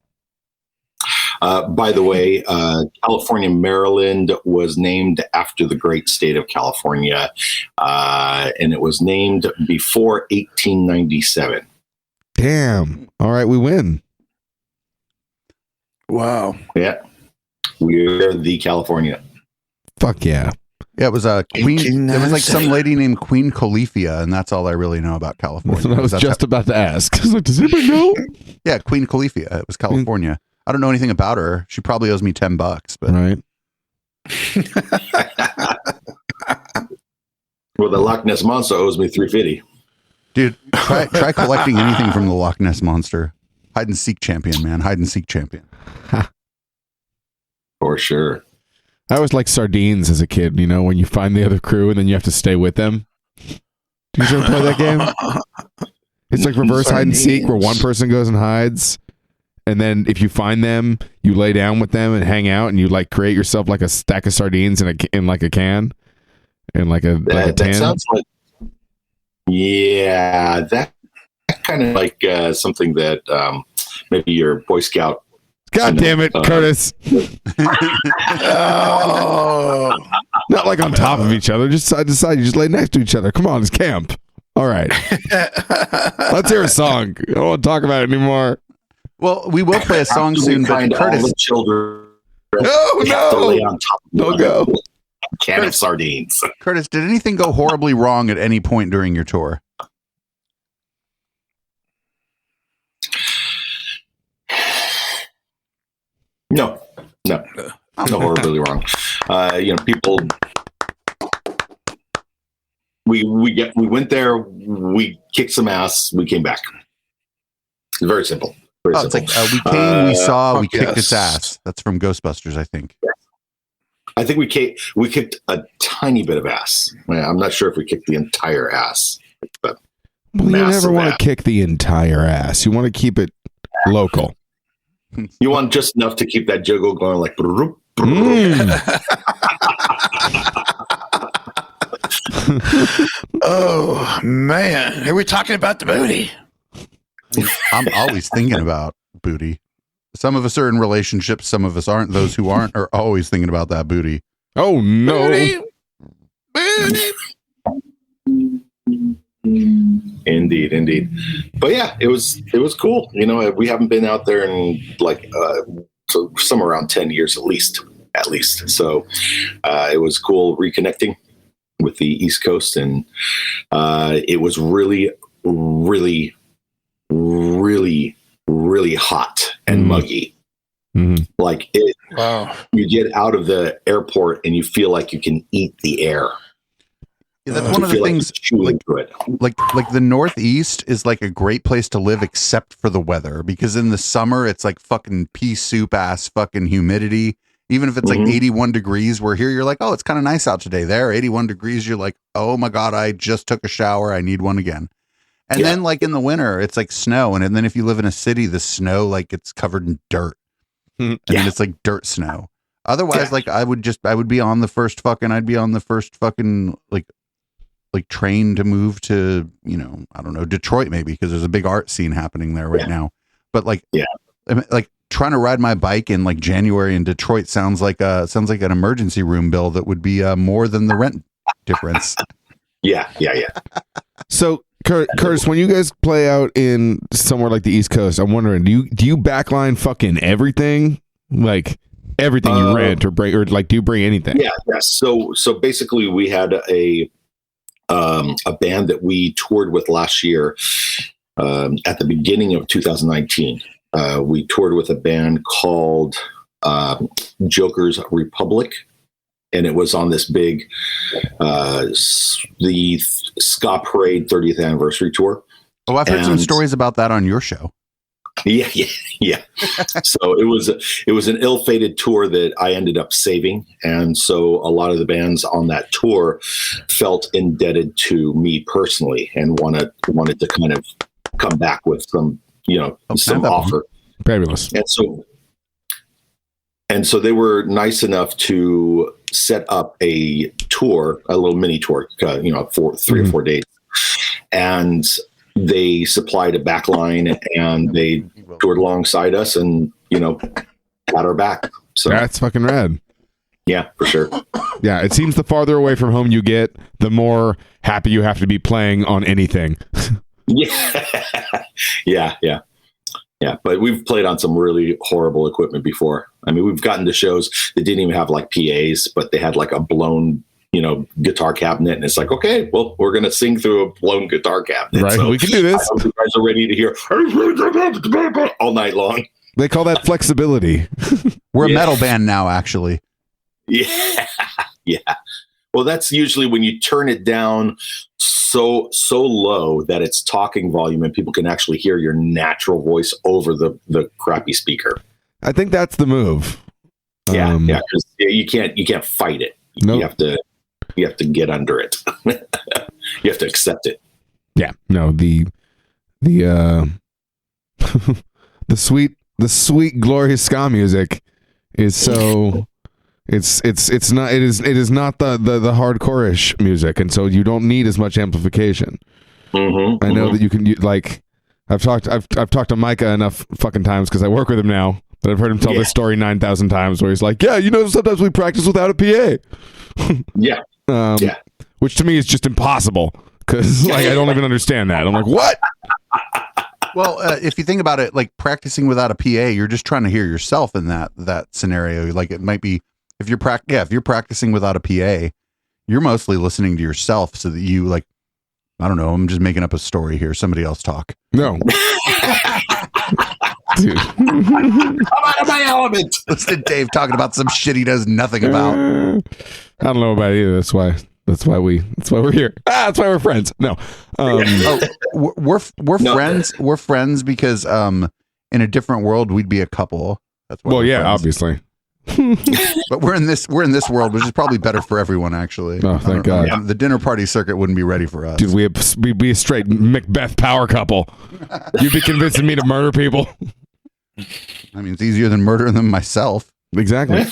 By the way, California, Maryland was named after the great state of California, and it was named before 1897. Damn. All right, we win. Wow. Yeah. We're the California. Fuck yeah. Yeah, it was Queen. There was like some lady named Queen Califia, and that's all I really know about California. That's what I was just about to ask. I was like, does anybody know? Yeah, Queen Califia. It was California. I don't know anything about her. She probably owes me $10, but right. Well, the Loch Ness Monster owes me $350. Dude, try collecting anything from the Loch Ness Monster. Hide and seek champion, man. Hide and seek champion. For sure. I always liked sardines as a kid, you know, when you find the other crew and then you have to stay with them. Do you ever play that game? It's like reverse hide and seek where one person goes and hides. And then if you find them, you lay down with them and hang out and you like create yourself like a stack of sardines in like a can. In like a tin. That sounds like, yeah, that kind of like something that maybe your Boy Scout. God damn it, Curtis. Oh. Not like on top of each other, just side to side. You just lay next to each other. Come on, it's camp. All right. Let's hear a song. I don't want to talk about it anymore. Well, we will play a song soon, but Curtis. All the children no. to lay on top of Don't go. a can of sardines. Curtis, did anything go horribly wrong at any point during your tour? No, horribly wrong. People We went there. We kicked some ass. We came back. It's very simple. Very simple. It's like we came, we saw, we kicked yes. its ass. That's from Ghostbusters, I think. I think we kicked a tiny bit of ass. I'm not sure if we kicked the entire ass, but you never want to kick the entire ass. You want to keep it local. You want just enough to keep that juggle going, like. Oh man, are we talking about the booty? I'm always thinking about booty. Some of us are in relationships, some of us aren't. Those who aren't are always thinking about that booty. Oh no. Indeed. But yeah, it was cool. You know, we haven't been out there in like so somewhere around 10 years at least. So it was cool reconnecting with the East Coast, and it was really, really, really, really hot and muggy. Mm-hmm. Like it, you get out of the airport and you feel like you can eat the air. Yeah, that's one of the things. Like the Northeast is like a great place to live, except for the weather, because in the summer it's like fucking pea soup ass fucking humidity. Even if it's like 81 degrees, where here you're like, oh, it's kind of nice out today. There, 81 degrees, you're like, oh my god, I just took a shower. I need one again. And then like in the winter, it's like snow, and then if you live in a city, the snow like it's covered in dirt, and then it's like dirt snow. Otherwise, like I would be on the first fucking like train to move to, you know, I don't know, Detroit maybe, because there's a big art scene happening there right now. But like, I mean, like trying to ride my bike in like January in Detroit sounds like an emergency room bill that would be more than the rent difference. Yeah. So Curtis, when you guys play out in somewhere like the East Coast, I'm wondering, do you backline fucking everything? Like everything you rent or bring, or like do you bring anything? Yeah. So basically we had a band that we toured with last year at the beginning of 2019. We toured with a band called Joker's Republic, and it was on this big the Ska Parade 30th anniversary tour. Oh, I've heard some stories about that on your show. Yeah. So it was an ill-fated tour that I ended up saving, and so a lot of the bands on that tour felt indebted to me personally and wanted to kind of come back with some, you know, some offer. Fabulous. And so they were nice enough to set up a tour, a little mini tour, you know, for 3 or 4 days, and they supplied a back line and they toured alongside us and, you know, got our back. So that's fucking rad. Yeah, for sure. Yeah. It seems the farther away from home you get, the more happy you have to be playing on anything. Yeah. But we've played on some really horrible equipment before. I mean, we've gotten to shows that didn't even have like PAs, but they had like a blown, you know, guitar cabinet, and it's like, okay, well, we're gonna sing through a blown guitar cabinet. Right, so we can do this. I hope you guys are ready to hear all night long. They call that flexibility. We're a metal band now, actually. Yeah. Well, that's usually when you turn it down so low that it's talking volume and people can actually hear your natural voice over the crappy speaker. I think that's the move. Yeah, because you can't fight it. Nope. You have to get under it. You have to accept it. Yeah. No, the the sweet glorious ska music is so it is not the hardcore-ish music, and so you don't need as much amplification. I know that you can like I've talked to Micah enough fucking times because I work with him now, but I've heard him tell this story 9,000 times where he's like, yeah, you know, sometimes we practice without a PA. Which to me is just impossible because like I don't even understand that. I'm like, what? Well, if you think about it, like practicing without a PA, you're just trying to hear yourself in that scenario. Like it might be if you're practicing without a PA, you're mostly listening to yourself so that you like, I don't know, I'm just making up a story here. Somebody else talk. No. Dude. I'm out of my element. Listen to Dave talking about some shit he knows nothing about. I don't know about it either. That's why That's why we're here. That's why we're friends. No. We're friends. We're friends because in a different world we'd be a couple. That's why. Well, yeah, friends. Obviously. But we're in this world, which is probably better for everyone. Actually, oh, thank God. The dinner party circuit wouldn't be ready for us, dude. We'd be a straight Macbeth power couple. You'd be convincing me to murder people. I mean, it's easier than murdering them myself. Exactly.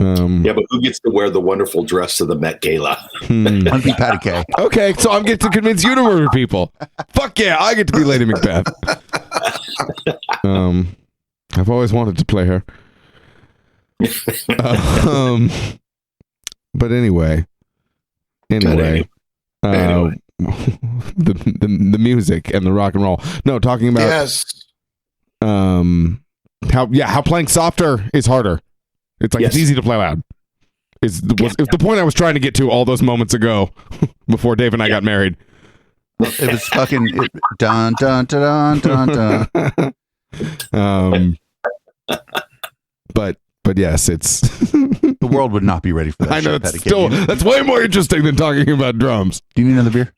Yeah, but who gets to wear the wonderful dress to the Met Gala? I'd be Patty K. Okay, so I'm getting to convince you to murder people. Fuck yeah, I get to be Lady Macbeth. I've always wanted to play her. But anyway, the music and the rock and roll. No, talking about how playing softer is harder. It's like it's easy to play loud. It's the point I was trying to get to all those moments ago before Dave and I got married. It was fucking dun dun dun dun dun. But yes, it's the world would not be ready for that. I know that's way more interesting than talking about drums. Do you need another beer?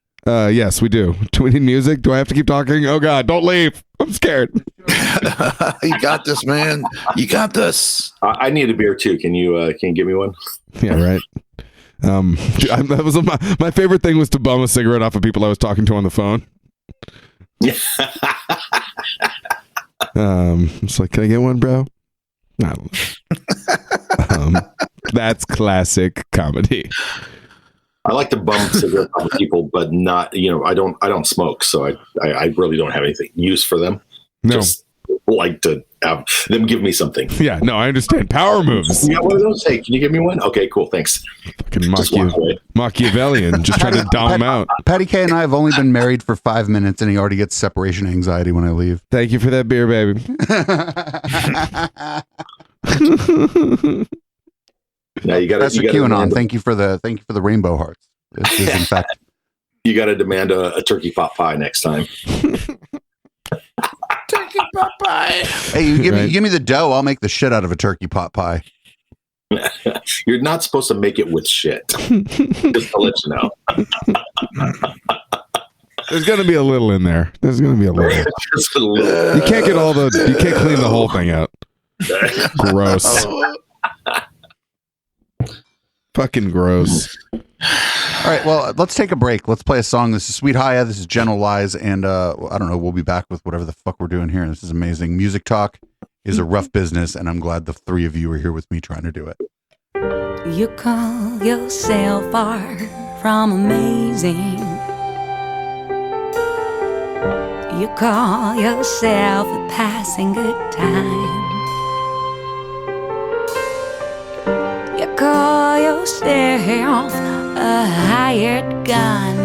Yes, we do. Do we need music? Do I have to keep talking? Oh God, don't leave. I'm scared. You got this, man. You got this. I need a beer too. Can you give me one? Yeah, right. That was my favorite thing was to bum a cigarette off of people I was talking to on the phone. It's like, can I get one, bro? I don't know. That's classic comedy. I like to bum cigarettes on people, but not, I don't smoke, so I really don't have anything use for them. No. Just like to have them give me something. Yeah, no, I understand. Power moves. Yeah, what are those? Hey, can you give me one? Okay, cool, thanks. Fucking Machiavellian, just trying to dumb him out. Patty K and I have only been married for 5 minutes, and he already gets separation anxiety when I leave. Thank you for that beer, baby. Now you got Professor QAnon. Thank you for the rainbow hearts. This is in fact. You got to demand a turkey pot pie next time. Turkey pot pie. Hey, you give me the dough. I'll make the shit out of a turkey pot pie. You're not supposed to make it with shit. Just to let you know. There's gonna be a little in there. There's gonna be a little. Just a little. You can't you can't clean the whole thing out. Gross. Fucking gross. All right, well, let's take a break. Let's play a song. This is Sweet Haya. This is Gentle Lies, and I don't know. We'll be back with whatever the fuck we're doing here. This is amazing. Music talk is a rough business, and I'm glad the three of you are here with me trying to do it. You call yourself far from amazing. You call yourself a passing good time. You call yourself a hired gun,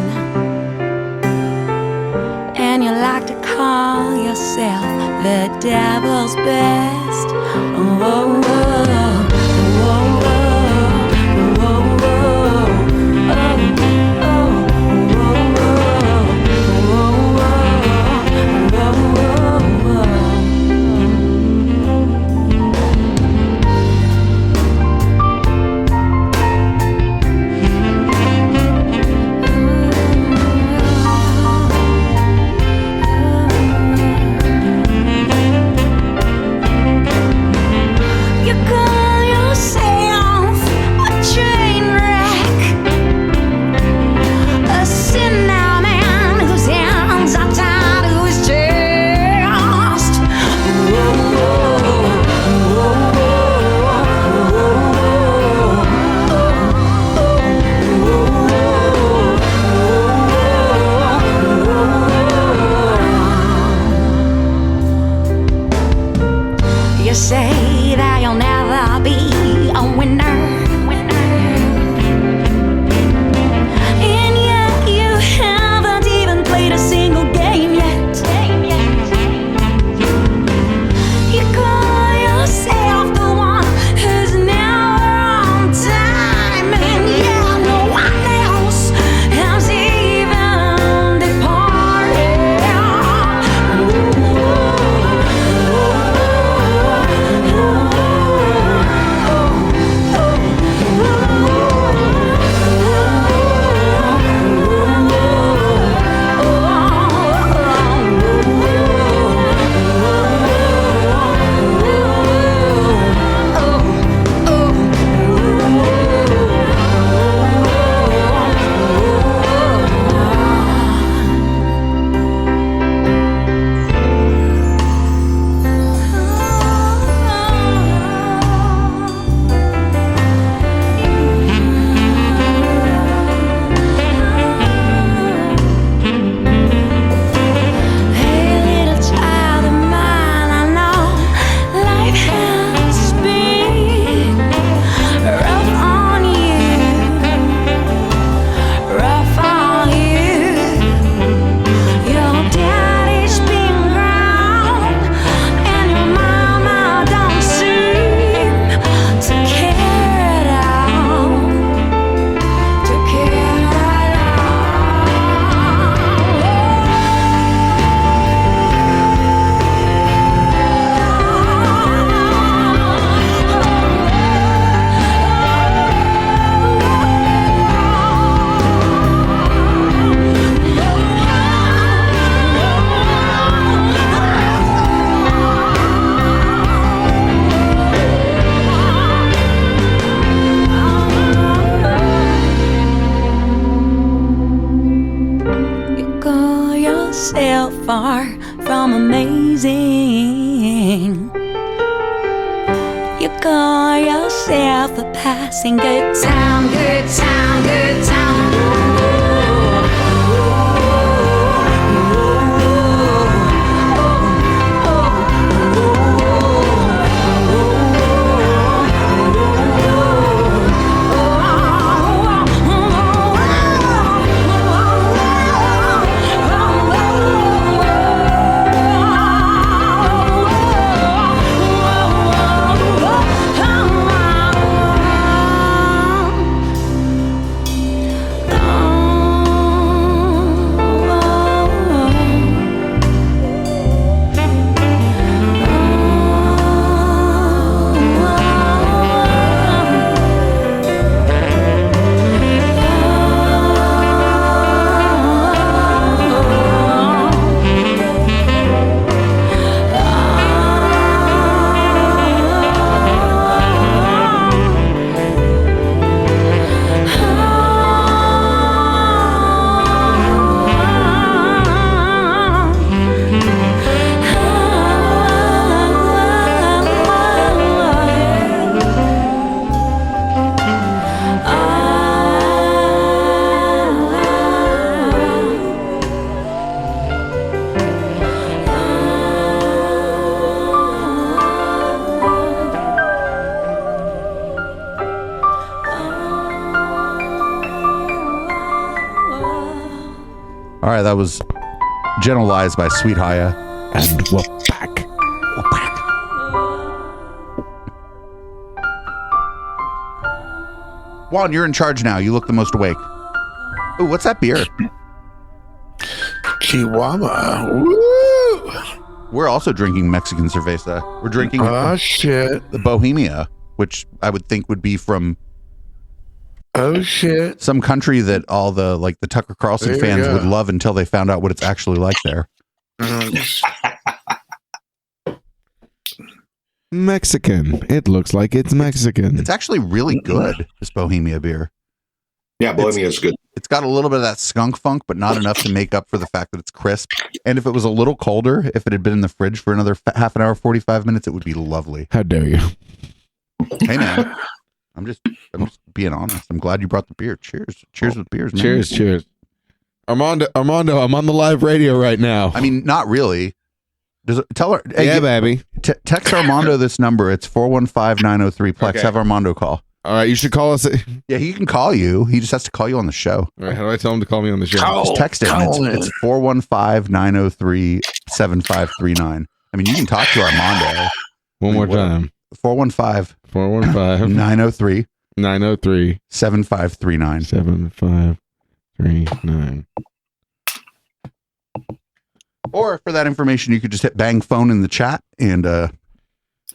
and you like to call yourself the devil's best. Oh, oh, oh, oh. You yourself far from amazing. You call yourself a passing good time, good time, good time. All right, that was Gentle Lies by Sweet Haya. And we're back. We're back. Juan, you're in charge now. You look the most awake. Ooh, what's that beer? Chihuahua. Woo! We're also drinking Mexican cerveza. We're drinking shit. the Bohemia, which I would think would be from shit, some country that all the the Tucker Carlson fans would love until they found out what it's actually like there. Mexican. It looks like it's Mexican. It's actually really good, this Bohemia beer. Yeah, Bohemia is good. It's got a little bit of that skunk funk, but not enough to make up for the fact that it's crisp. And if it was a little colder, if it had been in the fridge for another half an hour, 45 minutes, it would be lovely. How dare you? Hey, man. I'm just being honest. I'm glad you brought the beer. Cheers. Cheers with beers, man. Cheers. Armando, I'm on the live radio right now. I mean, not really. Tell her. Hey, yeah, baby. Text Armando this number. It's 415-903-PLEX. Okay. Have Armando call. All right, you should call us. Yeah, he can call you. He just has to call you on the show. All right, how do I tell him to call me on the show? Just text him. It's 415-903-7539. I mean, you can talk to Armando. One more time. 415-903 7539. 7539. Or for that information, you could just hit bang phone in the chat, and the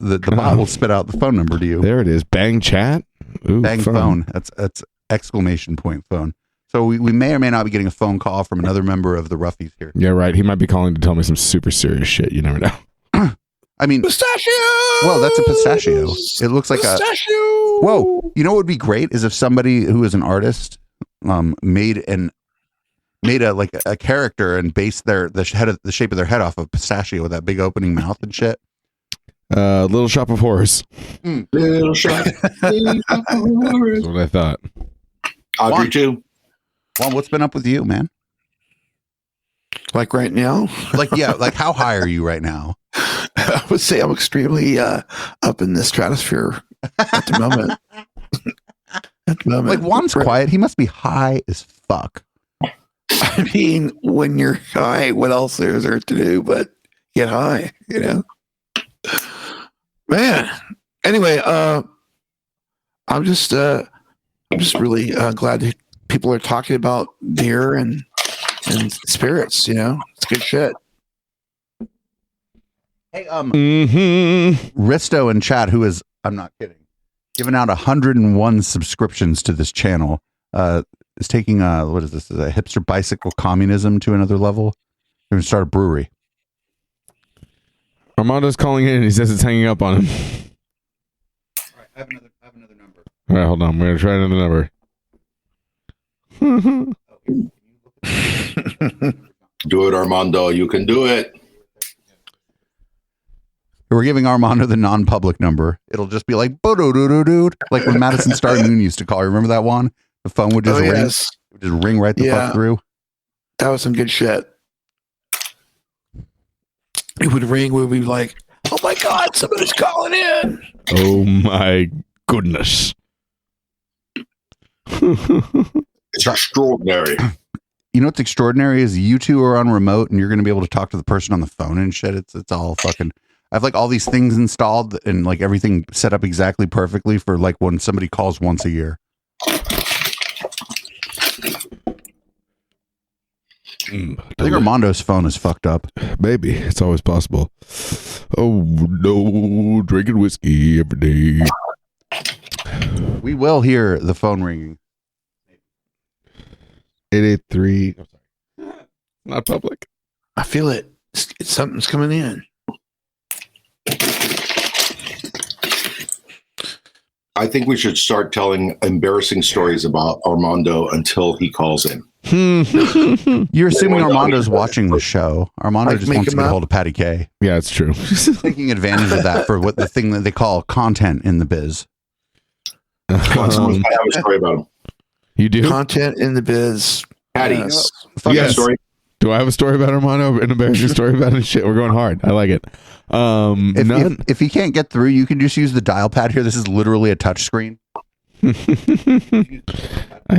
bot will spit out the phone number to you. There it is. Bang chat. Ooh, bang phone. That's exclamation point phone. So we may or may not be getting a phone call from another member of the Ruffies here. Yeah, right. He might be calling to tell me some super serious shit. You never know. I mean, pistachio. Well, that's a pistachio. It looks like pistachio. Whoa! You know what would be great is if somebody who is an artist made a character and based the shape of their head off of pistachio with that big opening mouth and shit. Little Shop of Horrors. Little Shop of Horrors. That's what I thought. Audrey too. Juan, what's been up with you, man? Like right now? Like how high are you right now? I would say I'm extremely up in the stratosphere at the moment. Like Juan's quiet. He must be high as fuck. I mean, when you're high, what else is there to do but get high, you know? Man. Anyway, I'm just really glad that people are talking about beer and spirits, you know? It's good shit. Hey, Risto in chat, who is, I'm not kidding, giving out 101 subscriptions to this channel, is taking what is this? Is a hipster bicycle communism to another level. They're gonna start a brewery. Armando's calling in and he says it's hanging up on him. All right, I have another number. All right, hold on. We're gonna try another number. Do it, Armando. You can do it. We're giving Armando the non-public number. It'll just be like, "Bo-do-do-do-do," like when Madison Star Moon used to call. Remember that one? The phone would just ring. Yes. It would just ring right the fuck through. That was some good shit. It would ring. We'd be like, "Oh my God, somebody's calling in." Oh my goodness. It's extraordinary. You know what's extraordinary is you two are on remote and you're going to be able to talk to the person on the phone and shit. It's all fucking. I have like all these things installed and like everything set up exactly perfectly for like when somebody calls once a year. I think Armando's phone is fucked up. Maybe. It's always possible. Oh no, drinking whiskey every day. We will hear the phone ringing. 883. Not public. I feel it. Something's coming in. I think we should start telling embarrassing stories about Armando until he calls in. You're assuming Armando's watching the show. Armando just wants to get a hold of Patty K. Yeah, it's true. Taking advantage of that for what the thing that they call content in the biz. I have a story about him. You do? Content in the biz. Patty, yes. Story. Do I have a story about Armando? An embarrassing story about his shit? We're going hard. I like it. If you can't get through, you can just use the dial pad here. This is literally a touch screen. I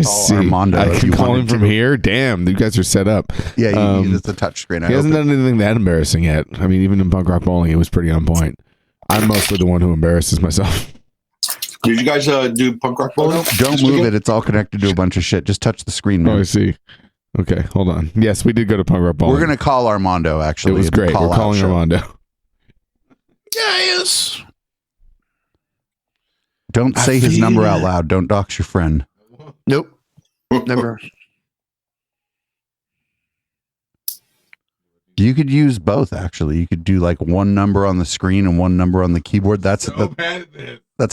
see. Armando, I can call him from here. Damn, you guys are set up. Yeah, it's a touch screen. He hasn't done anything that embarrassing yet. I mean, even in Punk Rock Bowling, it was pretty on point. I'm mostly the one who embarrasses myself. Did you guys do Punk Rock Bowling? Don't move it. It's all connected to a bunch of shit. Just touch the screen, man. Oh, I see. Okay, hold on. Yes, we did go to Punk Rock Bowling. We're going to call Armando, actually. It was great. We're calling Armando. Yes. Don't say his number out loud. Don't dox your friend. Nope. Never. You could use both, actually. You could do like one number on the screen and one number on the keyboard. That's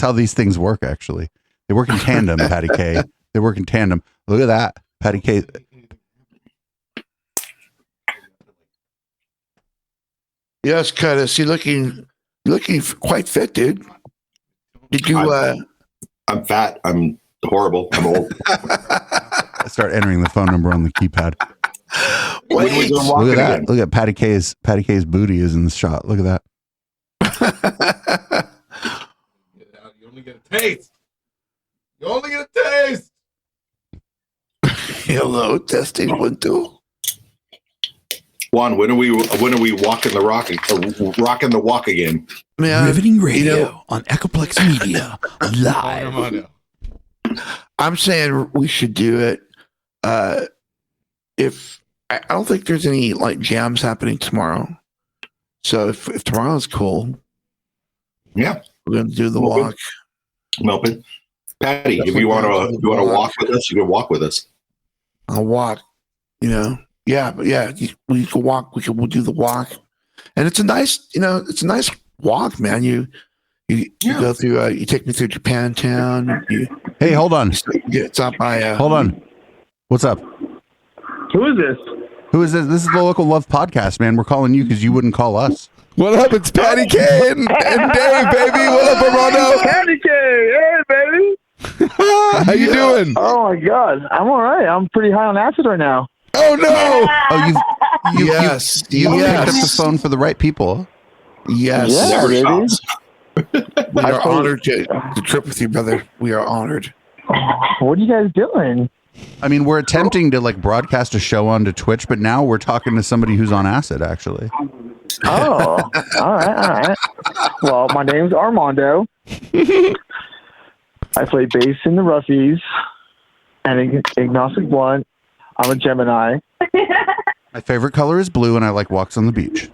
how these things work, actually. They work in tandem, Patty K. They work in tandem. Look at that. Patty K. Yes, Curtis. You're looking quite fit, dude. Did you? I'm fat. I'm horrible. I'm old. I start entering the phone number on the keypad. Wait. Look at that. Again. Look at Patty K's booty is in the shot. Look at that. You only get a taste. You only get a taste. Hello, testing 1 2. Juan, when are we walking the rock, rocking the walk again? Man, Riveting radio on Echoplex Media live. I'm saying we should do it. If I don't think there's any like jams happening tomorrow, so if tomorrow's cool, yeah, we're gonna do the walk. Melvin, Patty, if you want to walk with us, you can walk with us. I'll walk. Yeah, we can walk. We'll do the walk, and it's a nice walk, man. You go through. You take me through Japantown. Hey, hold on. It's up by. Hold on. What's up? Who is this? Who is this? This is the Local Love Podcast, man. We're calling you because you wouldn't call us. What up? It's Patty K and Dave, baby. What up, Armando? Patty K. Hey, baby. How you doing? Oh my God, I'm all right. I'm pretty high on acid right now. Oh no! Oh, you yes, picked up the phone for the right people. Yes, yeah, baby. We are honored to trip with you, brother. We are honored. What are you guys doing? I mean, we're attempting to like broadcast a show onto Twitch, but now we're talking to somebody who's on acid, actually. Oh, all right. Well, my name's Armando. I play bass in the Roughies and Agnostic Blunt. I'm a Gemini. My favorite color is blue, and I like walks on the beach.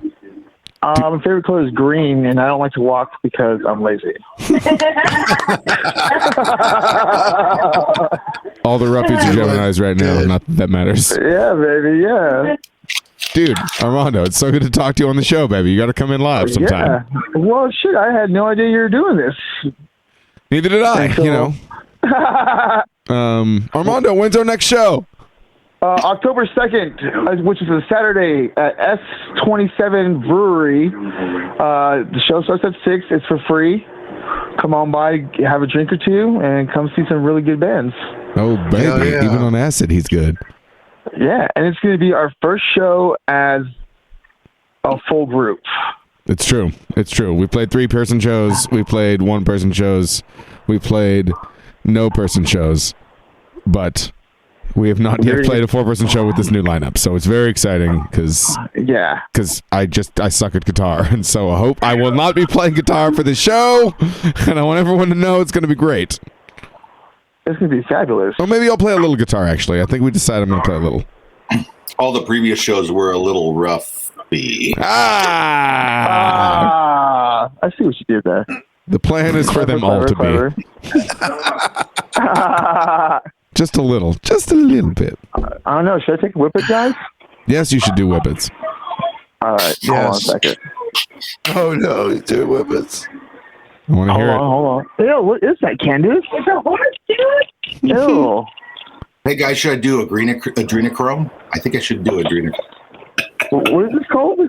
My favorite color is green, and I don't like to walk because I'm lazy. All the Ruffies are Geminis right now. Not that that matters. Yeah, baby, yeah. Dude, Armando, it's so good to talk to you on the show, baby. You got to come in live sometime. Yeah. Well, shit, I had no idea you were doing this. Neither did I, Armando, when's our next show? October 2nd, which is a Saturday at S27 Brewery. The show starts at 6. It's for free. Come on by, have a drink or two, and come see some really good bands. Oh, baby. Even on acid, he's good. Yeah, and it's going to be our first show as a full group. It's true. It's true. We played 3-person shows. We played 1-person shows. We played no-person shows. But we have not yet played a 4-person show with this new lineup. So it's very exciting because I suck at guitar. And so I hope I will not be playing guitar for the show. And I want everyone to know it's going to be great. It's going to be fabulous. Or maybe I'll play a little guitar, actually. I think we decided I'm going to play a little. All the previous shows were a little rough. I see what you did there. The plan is for them all to be. Just a little bit. I don't know. Should I take Whippet, guys? Yes, you should do Whippets. All right. Hold on a second. Oh, no. He's doing Whippets. I want to hear it. Hold on. Ew, what is that, Candace? Is that horse, dude? Ew. Hey, guys, should I do adrenochrome? I think I should do adrenochrome. What is this called?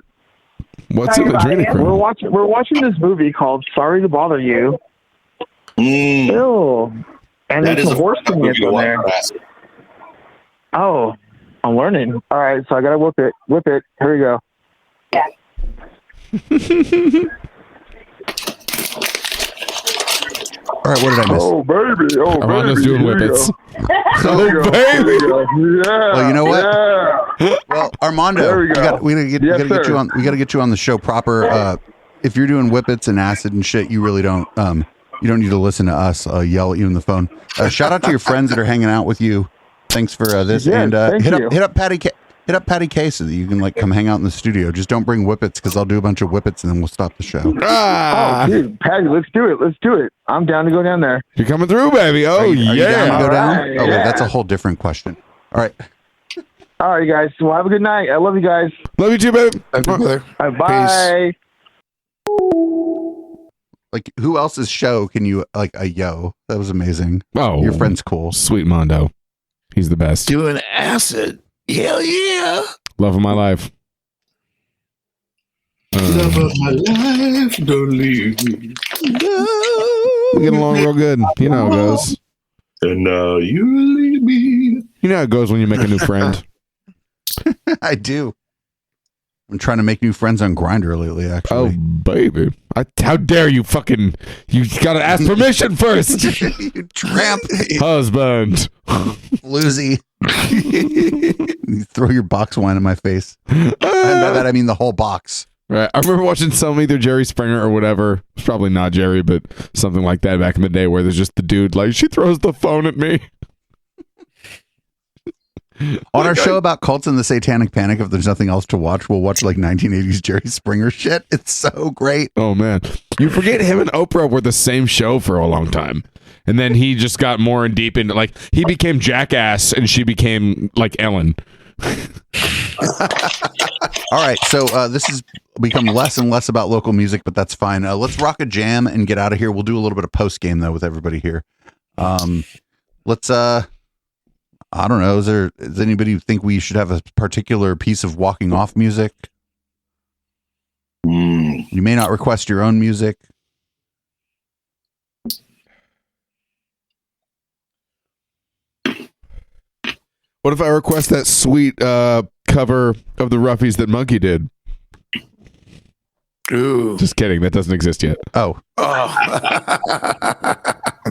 What's an adrenochrome? We're watching this movie called Sorry to Bother You. Ew. And That there's is a horse thing in there. Oh, I'm learning. All right, so I gotta whip it. Here we go. All right, what did I miss? Oh, baby. Armando's doing Whippets. Oh, baby. Yeah. Well, you know what? Yeah. Well, Armando, There we go. we gotta get you on. We gotta get you on the show proper. If you're doing Whippets and acid and shit, you really don't. You don't need to listen to us yell at you on the phone. Shout out to your friends that are hanging out with you. Thanks for this. Yeah, and thank you. hit up Patty K so that you can come hang out in the studio. Just don't bring Whippets because I'll do a bunch of Whippets and then we'll stop the show. Oh, dude, Patty, let's do it. I'm down to go down there. You're coming through, baby. Oh, Are you down to go down? Right, Oh, yeah. that's a whole different question. All right. All right, guys. Well, have a good night. I love you guys. Love you too, baby. All right, bye. Like, who else's show can you yo? That was amazing. Oh, your friend's cool. Sweet Mondo. He's the best. Doing acid. Hell yeah. Love of my life. Love of my life. Don't leave me. We get along real good. You know how it goes. And now you leave me. You know how it goes when you make a new friend. I do. I'm trying to make new friends on Grindr lately, actually. Oh, baby. How dare you you gotta ask permission first. You tramp. Husband. Floozy. You throw your box wine in my face. And by that, I mean the whole box. Right. I remember watching either Jerry Springer or whatever. It's probably not Jerry, but something like that back in the day where there's just the dude like, she throws the phone at me. On our show about cults and the Satanic Panic, if there's nothing else to watch, we'll watch 1980s Jerry Springer shit. It's so great. Oh, man. You forget him and Oprah were the same show for a long time. And then he just got more and deep into, he became Jackass and she became, Ellen. All right, so this has become less and less about local music, but that's fine. Let's rock a jam and get out of here. We'll do a little bit of post-game, though, with everybody here. Let's... I don't know. Does anybody think we should have a particular piece of walking off music? You may not request your own music. What if I request that sweet cover of the Ruffies that Monkey did? Ooh. Just kidding. That doesn't exist yet. Oh.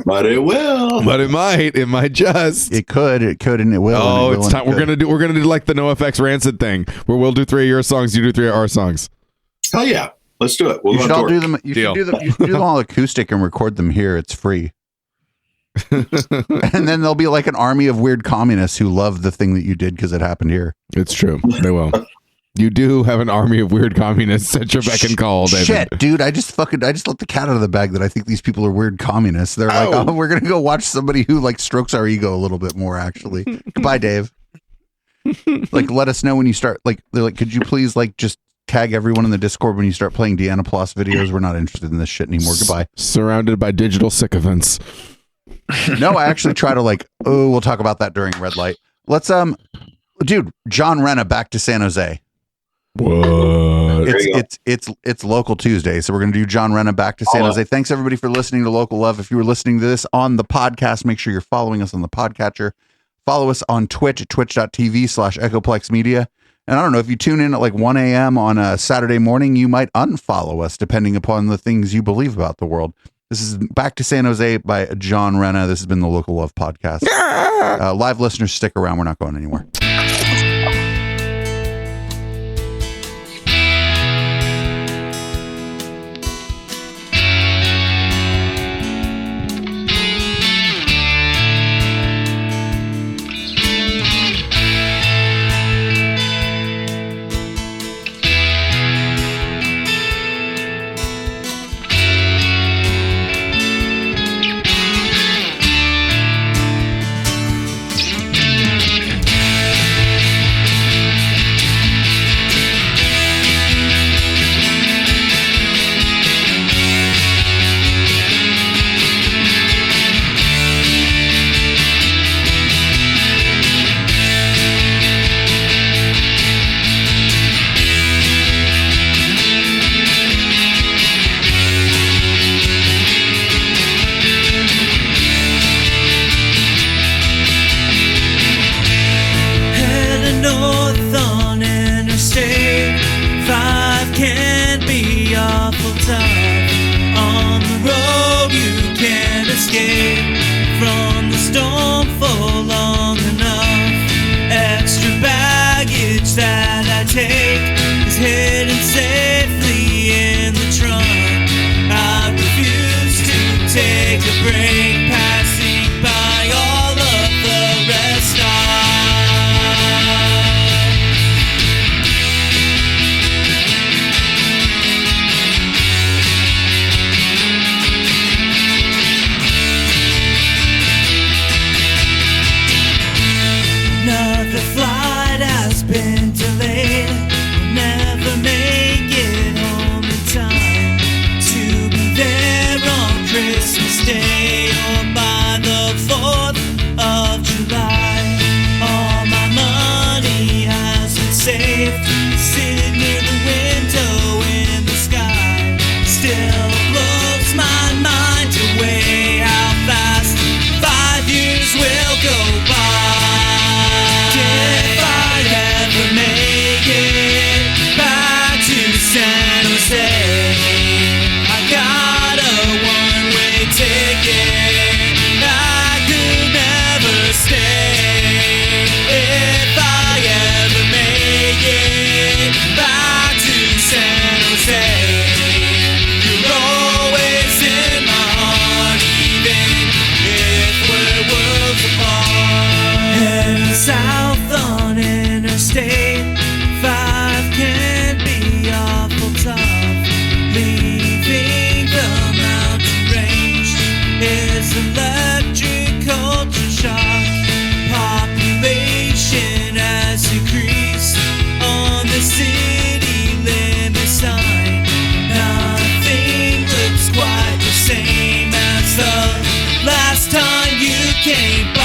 But it will. But it might. It might just. It could, and it will. Oh, and it it's time. We're gonna do like the NoFX Rancid thing, where we'll do 3 of your songs, you do 3 of our songs. Oh yeah, let's do it. You should all do them. You should do them all acoustic and record them here. It's free. And then there'll be like an army of weird communists who love the thing that you did because it happened here. It's true. They will. You do have an army of weird communists at your beck and call, David. Shit, dude, I just let the cat out of the bag that I think these people are weird communists. They're like, oh, we're gonna go watch somebody who strokes our ego a little bit more. Actually, goodbye, Dave. Let us know when you start. They're like, could you please just tag everyone in the Discord when you start playing Deanna Plus videos? We're not interested in this shit anymore. Goodbye. Surrounded by digital sycophants. No, I actually try to we'll talk about that during Red Light. Let's Dude, John Renna back to San Jose. What? It's Local Tuesday, so we're gonna do John Renna back to San Jose. Thanks everybody for listening to Local Love. If you were listening to this on the podcast, make sure you're following us on the podcatcher. Follow us on Twitch at twitch.tv/Echoplex Media. And I don't know, if you tune in at like 1 a.m. on a Saturday morning, you might unfollow us depending upon the things you believe about the world. This is Back to San Jose by John Renna. This has been the Local Love Podcast. Live listeners, stick around. We're not going anywhere. Last time you came by.